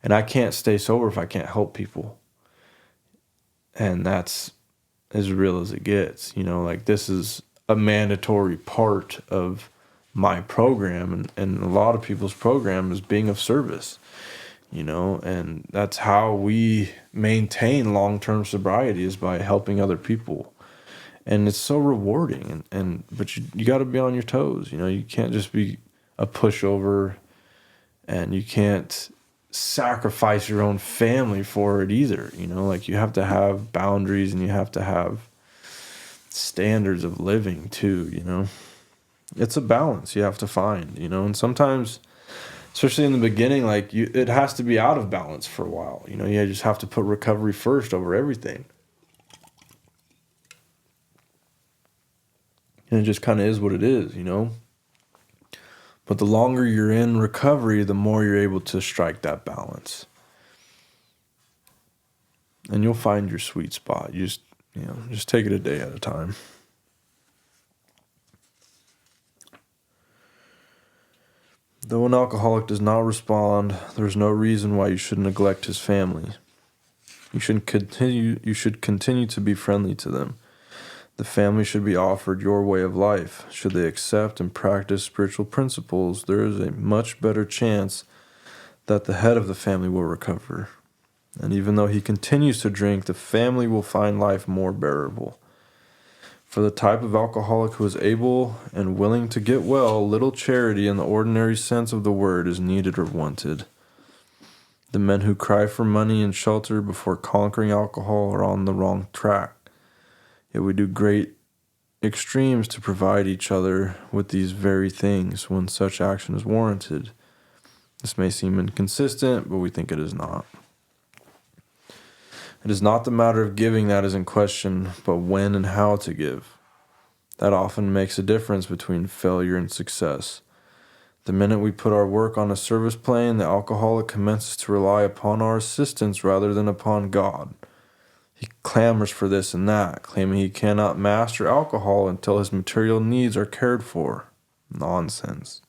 And I can't stay sober if I can't help people. And that's as real as it gets, like this is a mandatory part of my program and a lot of people's program is being of service, and that's how we maintain long-term sobriety is by helping other people. And it's so rewarding but you got to be on your toes, you can't just be a pushover and you can't sacrifice your own family for it either. Like you have to have boundaries and you have to have standards of living too. It's a balance you have to find, and sometimes, especially in the beginning, like it has to be out of balance for a while. You just have to put recovery first over everything. And it just kind of is what it is, But the longer you're in recovery, the more you're able to strike that balance. And you'll find your sweet spot. You just take it a day at a time. Though an alcoholic does not respond, there's no reason why you should neglect his family. You should continue to be friendly to them. The family should be offered your way of life. Should they accept and practice spiritual principles, there is a much better chance that the head of the family will recover. And even though he continues to drink, the family will find life more bearable. For the type of alcoholic who is able and willing to get well, little charity in the ordinary sense of the word is needed or wanted. The men who cry for money and shelter before conquering alcohol are on the wrong track. Yet we do great extremes to provide each other with these very things when such action is warranted. This may seem inconsistent, but we think it is not. It is not the matter of giving that is in question, but when and how to give. That often makes a difference between failure and success. The minute we put our work on a service plane, the alcoholic commences to rely upon our assistance rather than upon God. He clamors for this and that, claiming he cannot master alcohol until his material needs are cared for. Nonsense.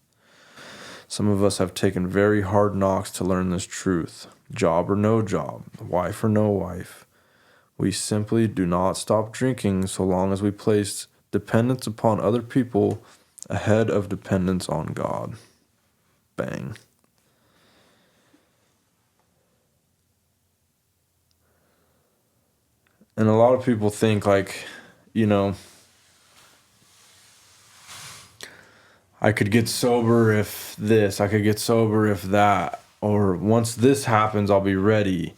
Some of us have taken very hard knocks to learn this truth. job or no job, wife or no wife. We simply do not stop drinking so long as we place dependence upon other people ahead of dependence on God. Bang. And a lot of people think like, you know, I could get sober if this, I could get sober if that, or once this happens, I'll be ready,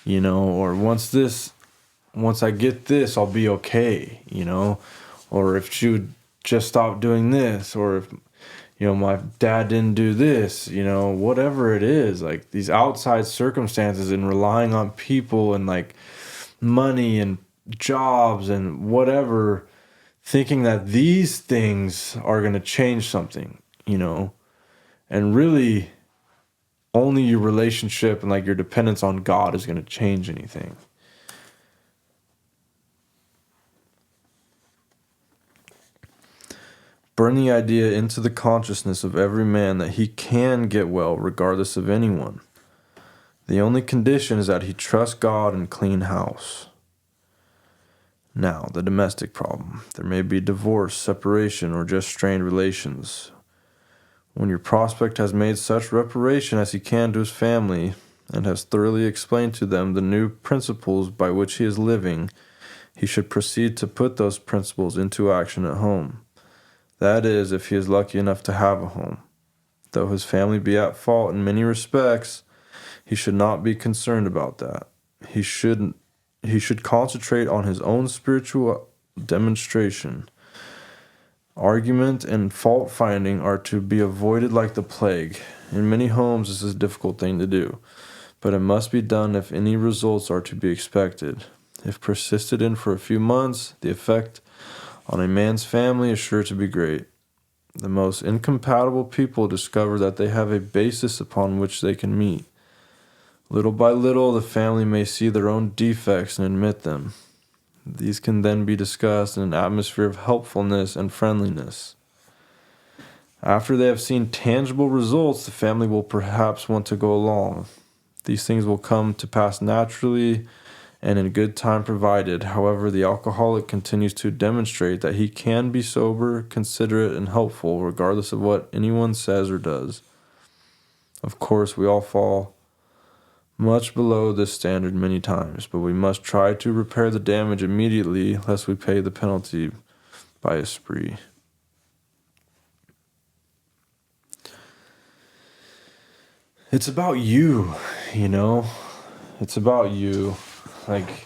you know, or once I get this, I'll be okay, you know, or if she would just stop doing this, or if, you know, my dad didn't do this, you know, whatever it is, like these outside circumstances and relying on people and like money and jobs and whatever, thinking that these things are going to change something, you know, and really only your relationship and like your dependence on God is going to change anything. Burn the idea into the consciousness of every man that he can get well regardless of anyone. The only condition is that he trusts God and clean house. Now, the domestic problem. There may be divorce, separation, or just strained relations. When your prospect has made such reparation as he can to his family and has thoroughly explained to them the new principles by which he is living, he should proceed to put those principles into action at home. That is, if he is lucky enough to have a home. Though his family be at fault in many respects, he should not be concerned about that. He should concentrate on his own spiritual demonstration. Argument and fault finding are to be avoided like the plague. In many homes, this is a difficult thing to do, but it must be done if any results are to be expected. If persisted in for a few months, the effect on a man's family is sure to be great. The most incompatible people discover that they have a basis upon which they can meet. Little by little, the family may see their own defects and admit them. These can then be discussed in an atmosphere of helpfulness and friendliness. After they have seen tangible results, the family will perhaps want to go along. These things will come to pass naturally and in good time provided. However, the alcoholic continues to demonstrate that he can be sober, considerate, and helpful regardless of what anyone says or does. Of course, we all fall much below this standard many times, but we must try to repair the damage immediately lest we pay the penalty by a spree. It's about you, you know? It's about you. Like,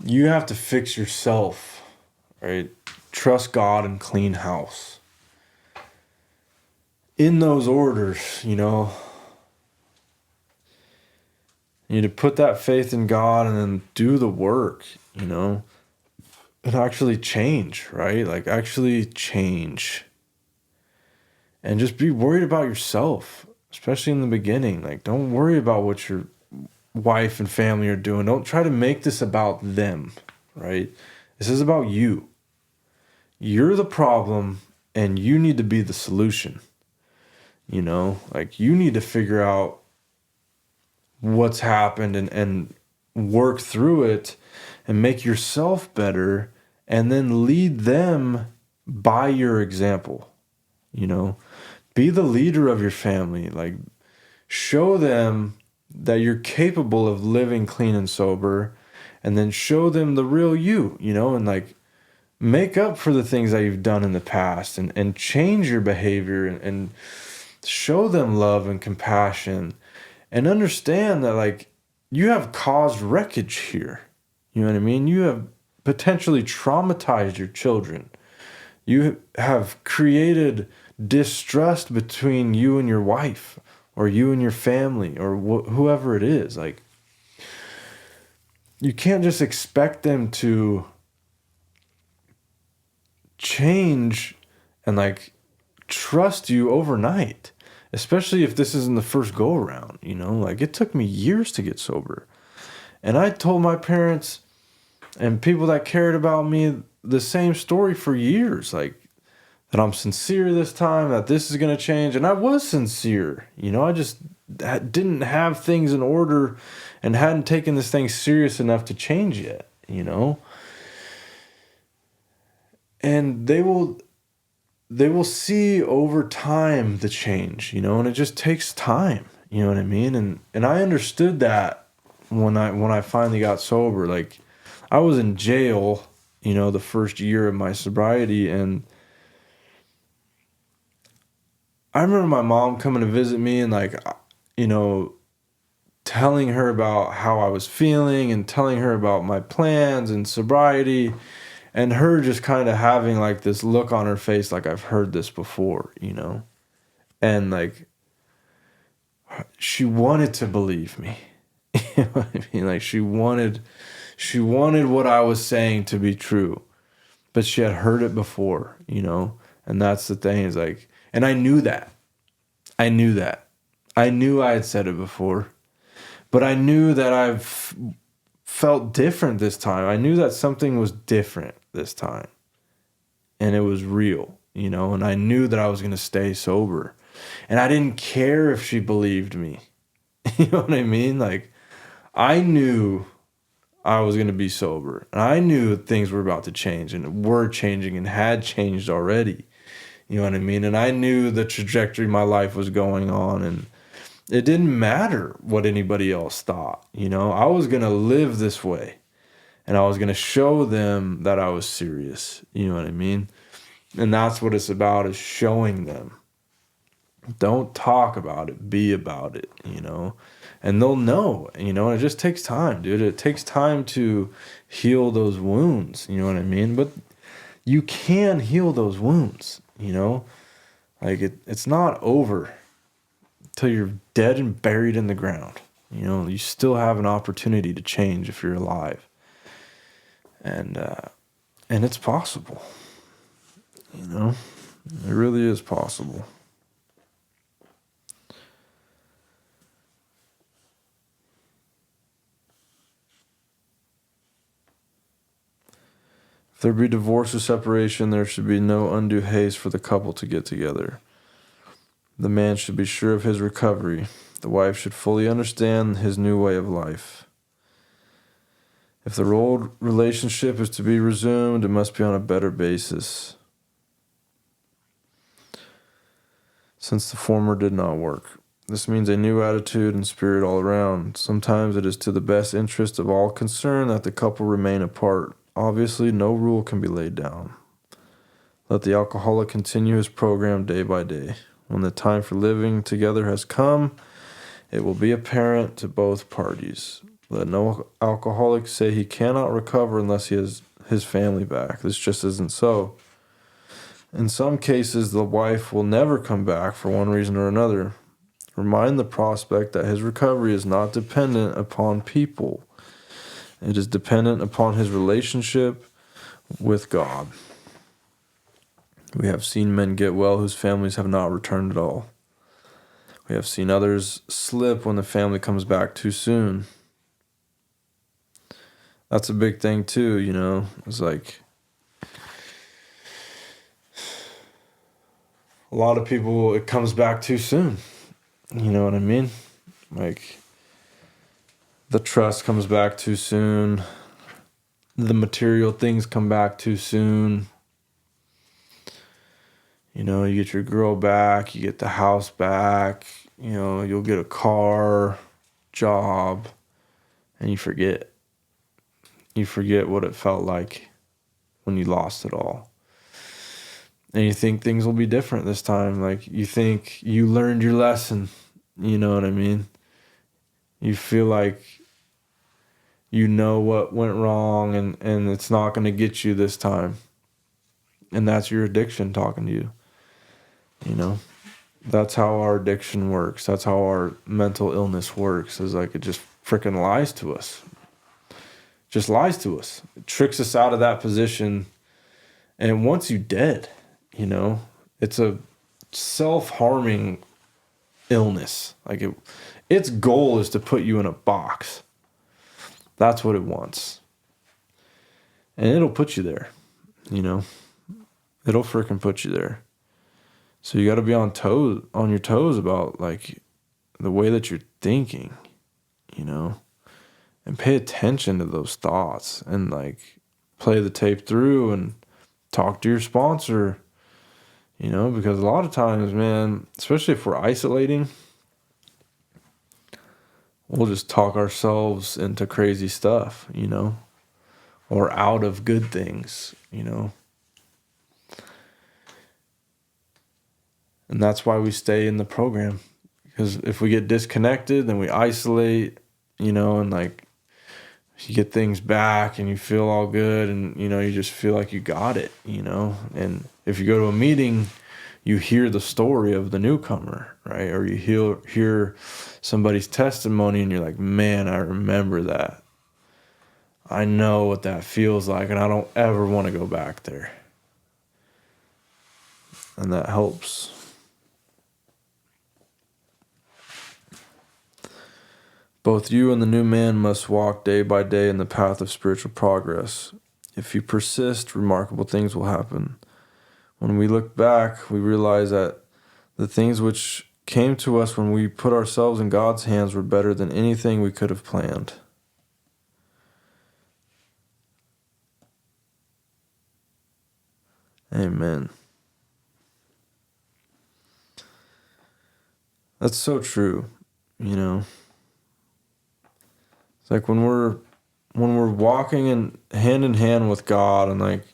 you have to fix yourself, right? Trust God and clean house. In those orders, you know, you need to put that faith in God and then do the work, you know, and actually change, right? Like, actually change. And just be worried about yourself, especially in the beginning. Like, don't worry about what your wife and family are doing. Don't try to make this about them, right? This is about you. You're the problem, and you need to be the solution. You know, like, you need to figure out what's happened and work through it and make yourself better and then lead them by your example. You know, be the leader of your family. Like, show them that you're capable of living clean and sober, and then show them the real you, you know, and like make up for the things that you've done in the past and change your behavior and show them love and compassion and understand that like you have caused wreckage here. You know what I mean? You have potentially traumatized your children. You have created distrust between you and your wife or you and your family or whoever it is. Like, you can't just expect them to change and like trust you overnight, especially if this isn't the first go around, you know? Like, it took me years to get sober. And I told my parents and people that cared about me the same story for years. Like, that I'm sincere this time, that this is going to change. And I was sincere. I just didn't have things in order and hadn't taken this thing serious enough to change yet. And they will see over time the change, and it just takes time. You know what I mean? And I understood that when I finally got sober. Like, I was in jail, the first year of my sobriety, and I remember my mom coming to visit me and telling her about how I was feeling and telling her about my plans and sobriety, and her just kind of having like this look on her face like, I've heard this before. And like, she wanted to believe me. You know what I mean? Like, she wanted what I was saying to be true, but she had heard it before. And that's the thing, is like, and I knew that. I knew I had said it before, but I knew that I've felt different this time. I knew that something was different this time, and it was real. And I knew that I was going to stay sober, and I didn't care if she believed me. You know what I mean? Like, I knew I was going to be sober, and I knew things were about to change, and were changing and had changed already. You know what I mean? And I knew the trajectory my life was going on, and it didn't matter what anybody else thought. I was going to live this way, and I was going to show them that I was serious. You know what I mean? And that's what it's about, is showing them. Don't talk about it, be about it. And they'll know, it just takes time, dude. It takes time to heal those wounds. You know what I mean? But you can heal those wounds. Like, it's not over till you're dead and buried in the ground. You still have an opportunity to change if you're alive, and it's possible. It really is possible. If there be divorce or separation, there should be no undue haste for the couple to get together. The man should be sure of his recovery. The wife should fully understand his new way of life. If the old relationship is to be resumed, it must be on a better basis, since the former did not work. This means a new attitude and spirit all around. Sometimes it is to the best interest of all concerned that the couple remain apart. Obviously, no rule can be laid down. Let the alcoholic continue his program day by day. When the time for living together has come, it will be apparent to both parties. Let no alcoholic say he cannot recover unless he has his family back. This just isn't so. In some cases, the wife will never come back for one reason or another. Remind the prospect that his recovery is not dependent upon people. It is dependent upon his relationship with God. We have seen men get well whose families have not returned at all. We have seen others slip when the family comes back too soon. That's a big thing too, It's like, a lot of people, it comes back too soon. You know what I mean? Like, the trust comes back too soon. The material things come back too soon. You get your girl back, you get the house back, you'll get a car, job, and you forget. You forget what it felt like when you lost it all. And you think things will be different this time. Like, you think you learned your lesson. You know what I mean? You feel like you know what went wrong, and it's not going to get you this time. And that's your addiction talking to you. That's how our addiction works. That's how our mental illness works. Is like, it just freaking lies to us. Just lies to us. It tricks us out of that position, and it wants you dead. It's a self-harming illness. Like, its goal is to put you in a box. That's what it wants. And it'll put you there. It'll freaking put you there. So you got to be on your toes about like the way that you're thinking, and pay attention to those thoughts and like play the tape through and talk to your sponsor, because a lot of times, man, especially if we're isolating, we'll just talk ourselves into crazy stuff, or out of good things. And that's why we stay in the program. Because if we get disconnected, then we isolate, and like you get things back and you feel all good and, you just feel like you got it, And if you go to a meeting, you hear the story of the newcomer, right? Or you hear somebody's testimony and you're like, man, I remember that. I know what that feels like and I don't ever want to go back there. And that helps. Both you and the new man must walk day by day in the path of spiritual progress. If you persist, remarkable things will happen. When we look back, we realize that the things which came to us when we put ourselves in God's hands were better than anything we could have planned. Amen. That's so true, It's like when we're walking in hand with God and like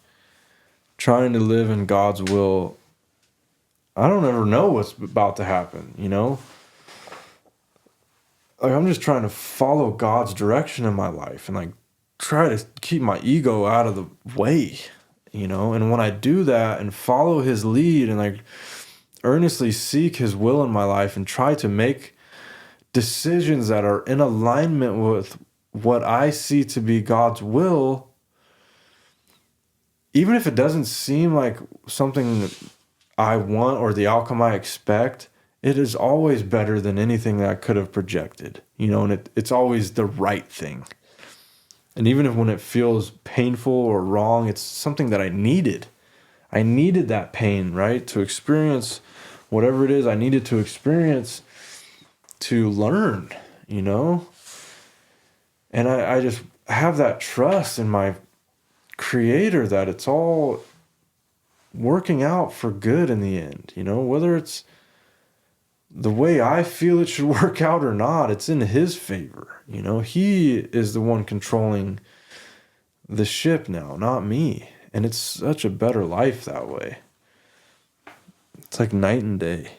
trying to live in God's will, I don't ever know what's about to happen, Like I'm just trying to follow God's direction in my life and like try to keep my ego out of the way, And when I do that and follow his lead and like earnestly seek his will in my life and try to make decisions that are in alignment with what I see to be God's will, even if it doesn't seem like something I want or the outcome I expect, it is always better than anything that I could have projected, and it's always the right thing. And even if when it feels painful or wrong, it's something that I needed. I needed that pain, right? To experience whatever it is I needed to experience to learn, And I just have that trust in my Creator that it's all working out for good in the end, whether it's the way I feel it should work out or not, it's in his favor. He is the one controlling the ship now, not me. And it's such a better life that way. It's like night and day.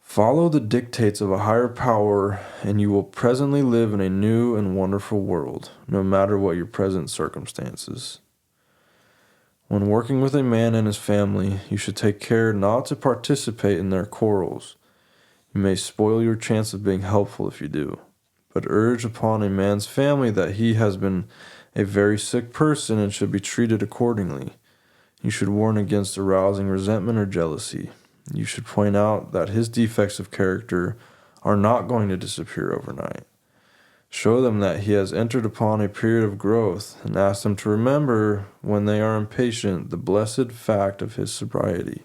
Follow the dictates of a higher power, and you will presently live in a new and wonderful world, no matter what your present circumstances. When working with a man and his family, you should take care not to participate in their quarrels. You may spoil your chance of being helpful if you do, but urge upon a man's family that he has been a very sick person and should be treated accordingly. You should warn against arousing resentment or jealousy. You should point out that his defects of character are not going to disappear overnight. Show them that he has entered upon a period of growth, and ask them to remember, when they are impatient, the blessed fact of his sobriety.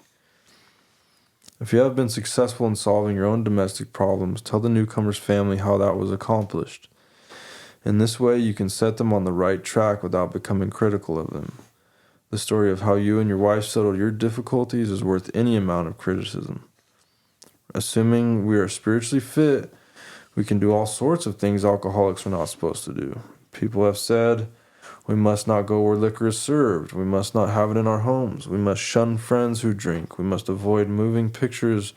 If you have been successful in solving your own domestic problems, tell the newcomer's family how that was accomplished. In this way, you can set them on the right track without becoming critical of them. The story of how you and your wife settled your difficulties is worth any amount of criticism. Assuming we are spiritually fit, we can do all sorts of things alcoholics are not supposed to do. People have said, we must not go where liquor is served. We must not have it in our homes. We must shun friends who drink. We must avoid moving pictures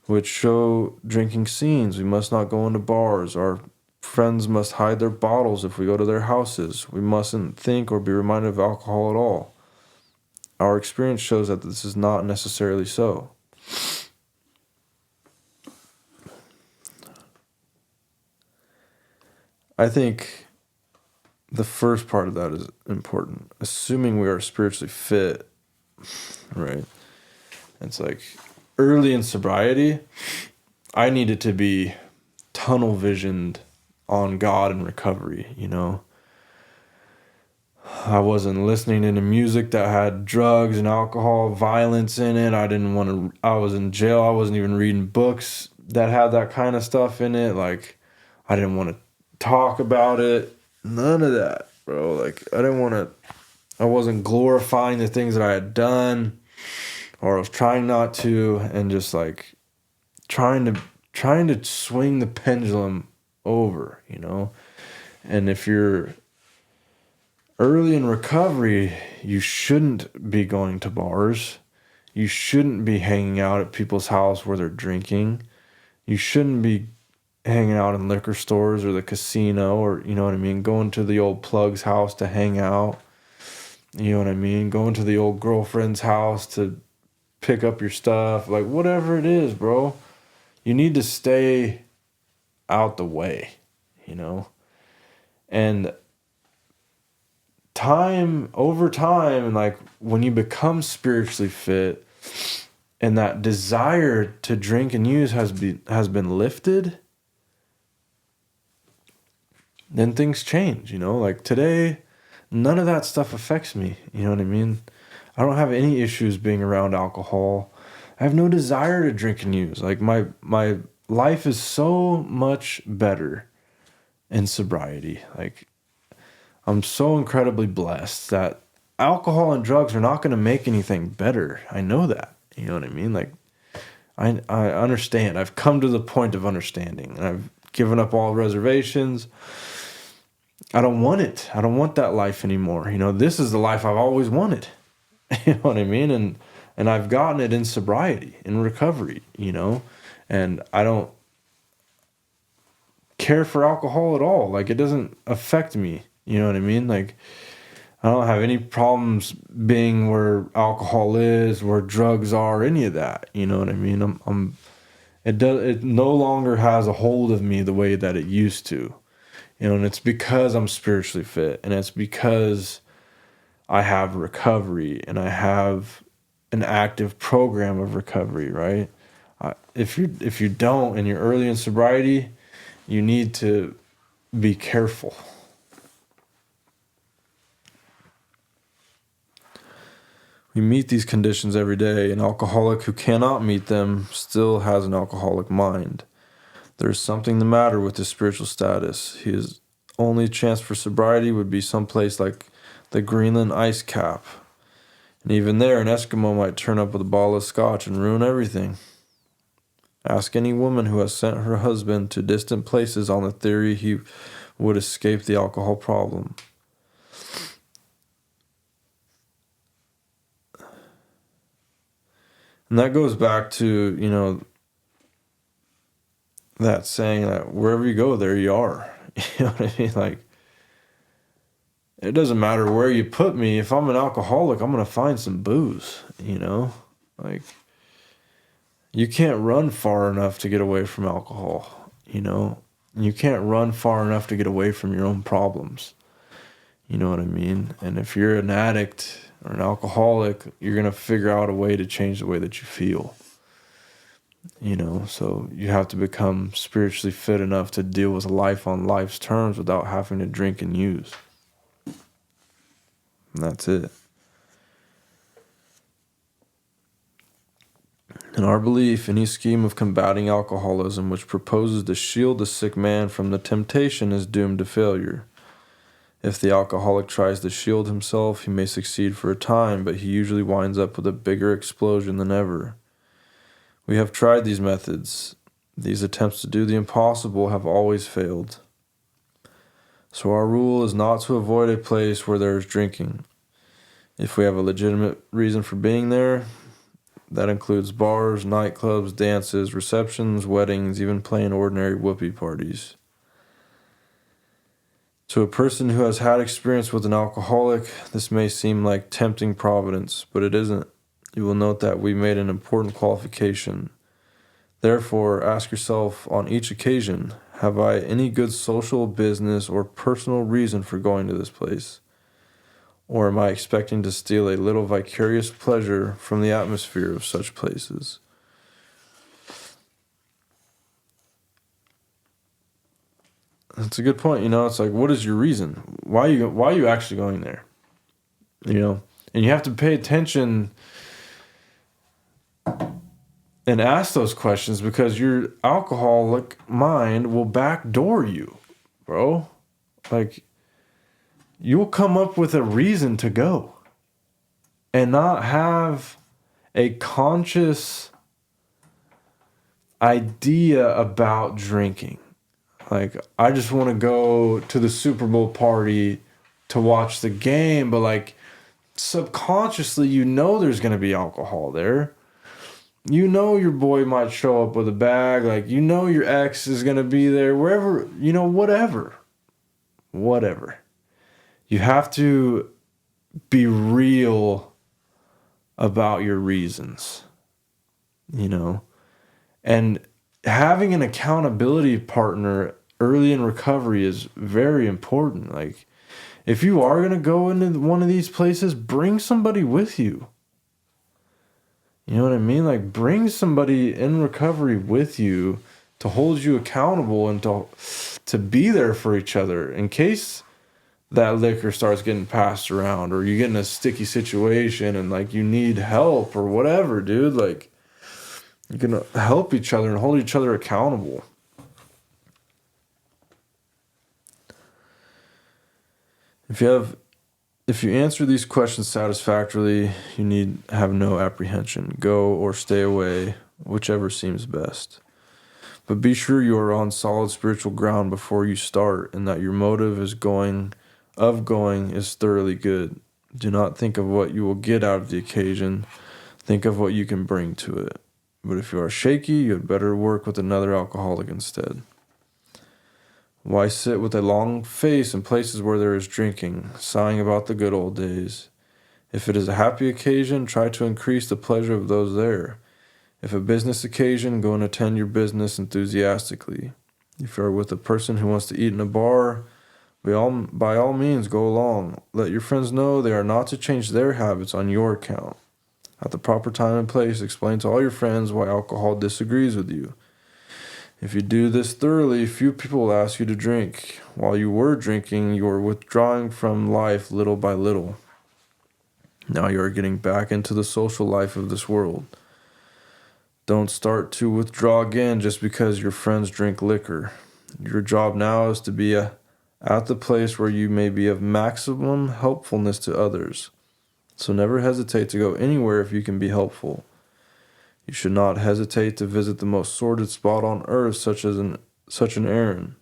which show drinking scenes. We must not go into bars. Our friends must hide their bottles if we go to their houses. We mustn't think or be reminded of alcohol at all. Our experience shows that this is not necessarily so. I think the first part of that is important. Assuming we are spiritually fit, right? It's like early in sobriety, I needed to be tunnel visioned on God and recovery, I wasn't listening to music that had drugs and alcohol, violence in it. I was in jail. I wasn't even reading books that had that kind of stuff in it. Like, I didn't want to talk about it. None of that, bro. Like, I wasn't glorifying the things that I had done, or I was trying not to, and just like trying to swing the pendulum over, And if you're early in recovery, you shouldn't be going to bars. You shouldn't be hanging out at people's house where they're drinking. You shouldn't be hanging out in liquor stores or the casino, or, you know what I mean, going to the old plug's house to hang out. You know what I mean? Going to the old girlfriend's house to pick up your stuff. Like, whatever it is, bro. You need to stay out the way, And over time, and like when you become spiritually fit and that desire to drink and use has been lifted, then things change, Like today, none of that stuff affects me, you know what I mean? I don't have any issues being around alcohol. I have no desire to drink and use. Like my life is so much better in sobriety. Like, I'm so incredibly blessed that alcohol and drugs are not going to make anything better. I know that. You know what I mean? Like, I understand. I've come to the point of understanding, and I've given up all reservations. I don't want it. I don't want that life anymore. This is the life I've always wanted. You know what I mean? And I've gotten it in sobriety, in recovery, and I don't care for alcohol at all. Like, it doesn't affect me. You know what I mean? Like, I don't have any problems being where alcohol is, where drugs are, any of that. You know what I mean? It no longer has a hold of me the way that it used to. And it's because I'm spiritually fit, and it's because I have recovery, and I have an active program of recovery, right? If you don't, and you're early in sobriety, you need to be careful. We meet these conditions every day. An alcoholic who cannot meet them still has an alcoholic mind. There's something the matter with his spiritual status. His only chance for sobriety would be someplace like the Greenland ice cap. And even there, an Eskimo might turn up with a bottle of scotch and ruin everything. Ask any woman who has sent her husband to distant places on the theory he would escape the alcohol problem. And that goes back to, that saying that wherever you go, there you are. You know what I mean? Like, it doesn't matter where you put me. If I'm an alcoholic, I'm going to find some booze, Like, you can't run far enough to get away from alcohol, You can't run far enough to get away from your own problems. You know what I mean? And if you're an addict or an alcoholic, you're going to figure out a way to change the way that you feel. So you have to become spiritually fit enough to deal with life on life's terms without having to drink and use. And that's it. In our belief, any scheme of combating alcoholism which proposes to shield the sick man from the temptation is doomed to failure. If the alcoholic tries to shield himself, he may succeed for a time, but he usually winds up with a bigger explosion than ever. We have tried these methods. These attempts to do the impossible have always failed. So our rule is not to avoid a place where there is drinking. If we have a legitimate reason for being there, that includes bars, nightclubs, dances, receptions, weddings, even plain ordinary whoopee parties. To a person who has had experience with an alcoholic, this may seem like tempting providence, but it isn't. You will note that we made an important qualification. Therefore, ask yourself on each occasion, have I any good social, business, or personal reason for going to this place? Or am I expecting to steal a little vicarious pleasure from the atmosphere of such places? That's a good point. It's like, what is your reason? Why are you actually going there? you know, and you have to pay attention and ask those questions because your alcoholic mind will backdoor you, bro. Like, you'll come up with a reason to go and not have a conscious idea about drinking. Like, I just want to go to the Super Bowl party to watch the game, but like subconsciously, you know there's going to be alcohol there. You know your boy might show up with a bag. Like, you know your ex is going to be there, wherever, you know, whatever. Whatever. You have to be real about your reasons, you know, and having an accountability partner early in recovery is very important. Like, if you are going to go into one of these places, bring somebody with you. You know what I mean? Like, bring somebody in recovery with you to hold you accountable and to be there for each other in case that liquor starts getting passed around or you get in a sticky situation and like you need help or whatever, dude. Like, you can help each other and hold each other accountable. If you answer these questions satisfactorily, you need have no apprehension. Go or stay away, whichever seems best. But be sure you are on solid spiritual ground before you start, and that your motive is going is thoroughly good. Do not think of what you will get out of the occasion. Think of what you can bring to it. But if you are shaky, you had better work with another alcoholic instead. Why sit with a long face in places where there is drinking, sighing about the good old days? If it is a happy occasion, try to increase the pleasure of those there. If a business occasion, go and attend your business enthusiastically. If you are with a person who wants to eat in a bar, by all means go along. Let your friends know they are not to change their habits on your account. At the proper time and place, explain to all your friends why alcohol disagrees with you. If you do this thoroughly, few people will ask you to drink. While you were drinking, you were withdrawing from life little by little. Now you are getting back into the social life of this world. Don't start to withdraw again just because your friends drink liquor. Your job now is to be at the place where you may be of maximum helpfulness to others. So never hesitate to go anywhere if you can be helpful. You should not hesitate to visit the most sordid spot on earth, such an errand.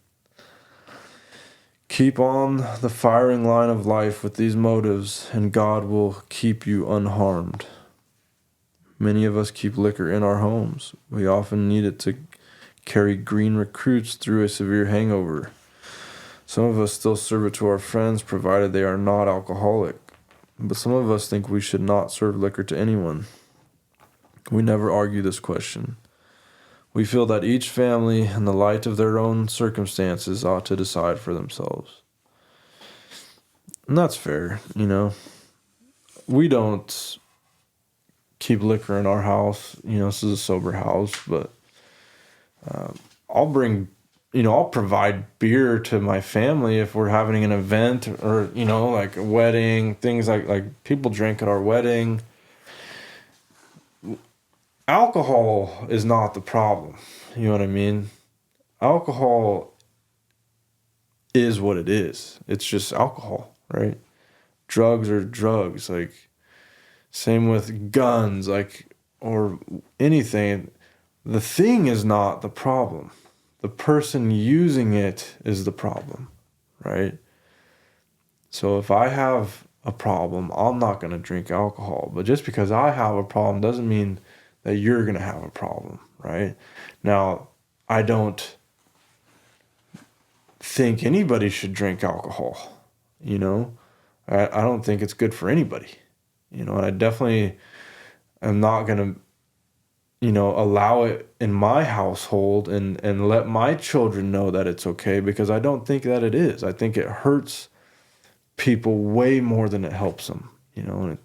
Keep on the firing line of life with these motives, and God will keep you unharmed. Many of us keep liquor in our homes. We often need it to carry green recruits through a severe hangover. Some of us still serve it to our friends, provided they are not alcoholic. But some of us think we should not serve liquor to anyone. We never argue this question. We feel that each family, in the light of their own circumstances, ought to decide for themselves. And that's fair, you know. We don't keep liquor in our house. You know, this is a sober house, but I'll provide beer to my family if we're having an event or, you know, like a wedding, things like people drink at our wedding. Alcohol is not the problem. You know what I mean? Alcohol is what it is. It's just alcohol, right? Drugs are drugs. Like, same with guns, like, or anything. The thing is not the problem. The person using it is the problem, right? So if I have a problem, I'm not going to drink alcohol. But just because I have a problem doesn't mean that you're going to have a problem, right? Now, I don't think anybody should drink alcohol, you know? I don't think it's good for anybody, you know? And I definitely am not going to, you know, allow it in my household and let my children know that it's okay, because I don't think that it is. I think it hurts people way more than it helps them, you know? And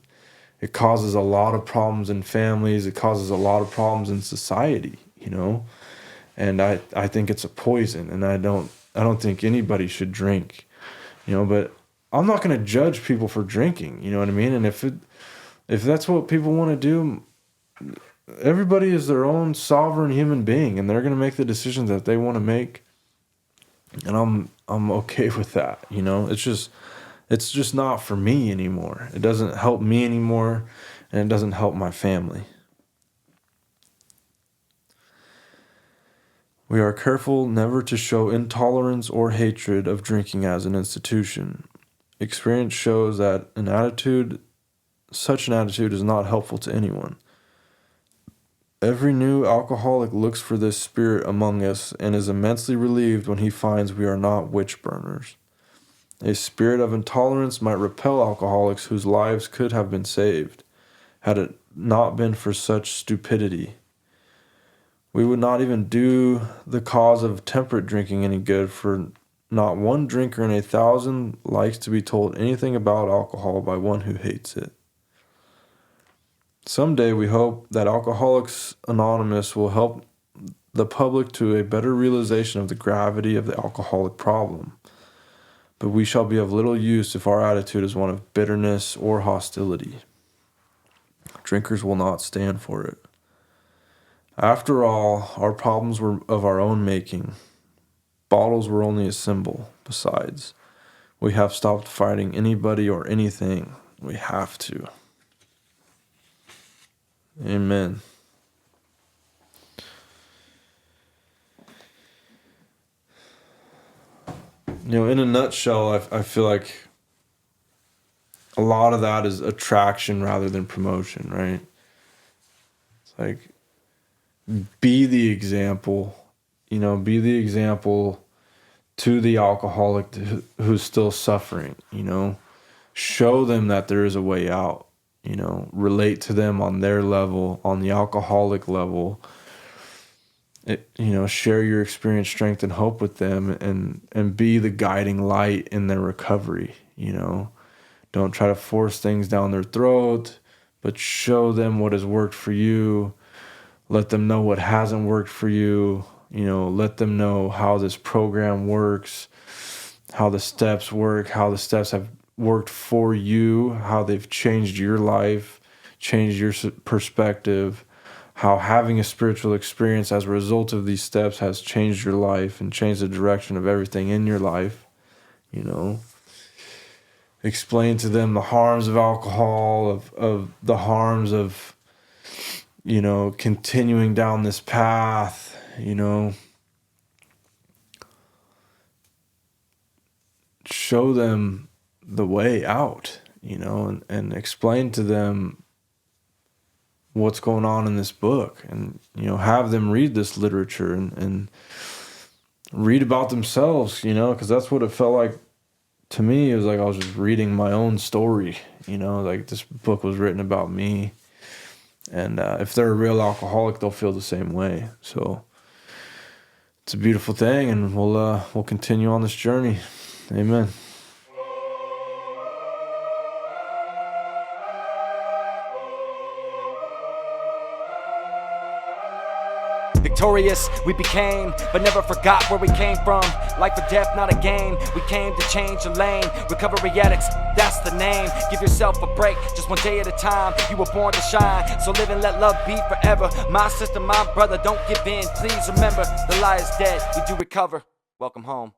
it causes a lot of problems in families. It causes a lot of problems in society, you know? And I think it's a poison, and I don't think anybody should drink, you know? But I'm not going to judge people for drinking, you know what I mean? And if that's what people want to do, everybody is their own sovereign human being, and they're going to make the decisions that they want to make. And I'm okay with that, you know? It's just not for me anymore. It doesn't help me anymore, and it doesn't help my family. We are careful never to show intolerance or hatred of drinking as an institution. Experience shows that such an attitude is not helpful to anyone. Every new alcoholic looks for this spirit among us and is immensely relieved when he finds we are not witch burners. A spirit of intolerance might repel alcoholics whose lives could have been saved, had it not been for such stupidity. We would not even do the cause of temperate drinking any good, for not one drinker in 1,000 likes to be told anything about alcohol by one who hates it. Someday we hope that Alcoholics Anonymous will help the public to a better realization of the gravity of the alcoholic problem. But we shall be of little use if our attitude is one of bitterness or hostility. Drinkers will not stand for it. After all, our problems were of our own making. Bottles were only a symbol. Besides, we have stopped fighting anybody or anything. We have to. Amen. You know, in a nutshell, I feel like a lot of that is attraction rather than promotion, right? It's like, be the example, be the example to the alcoholic who's still suffering, show them that there is a way out, relate to them on their level, on the alcoholic level, share your experience, strength, and hope with them, and be the guiding light in their recovery, Don't try to force things down their throat, but show them what has worked for you. Let them know what hasn't worked for you. Let them know how this program works, how the steps work, how the steps have worked for you, how they've changed your life, changed your perspective, how having a spiritual experience as a result of these steps has changed your life and changed the direction of everything in your life. Explain to them the harms of alcohol, of the harms of continuing down this path, show them the way out, and explain to them what's going on in this book, and, have them read this literature and read about themselves, because that's what it felt like to me. It was like I was just reading my own story, like this book was written about me. And if they're a real alcoholic, they'll feel the same way. So it's a beautiful thing, and we'll continue on this journey. Amen. Victorious we became, but never forgot where we came from. Life or death, not a game. We came to change the lane. Recovery addicts, that's the name. Give yourself a break, just one day at a time. You were born to shine, so live and let love be forever. My sister, my brother, don't give in. Please remember, the lie is dead. We do recover. Welcome home.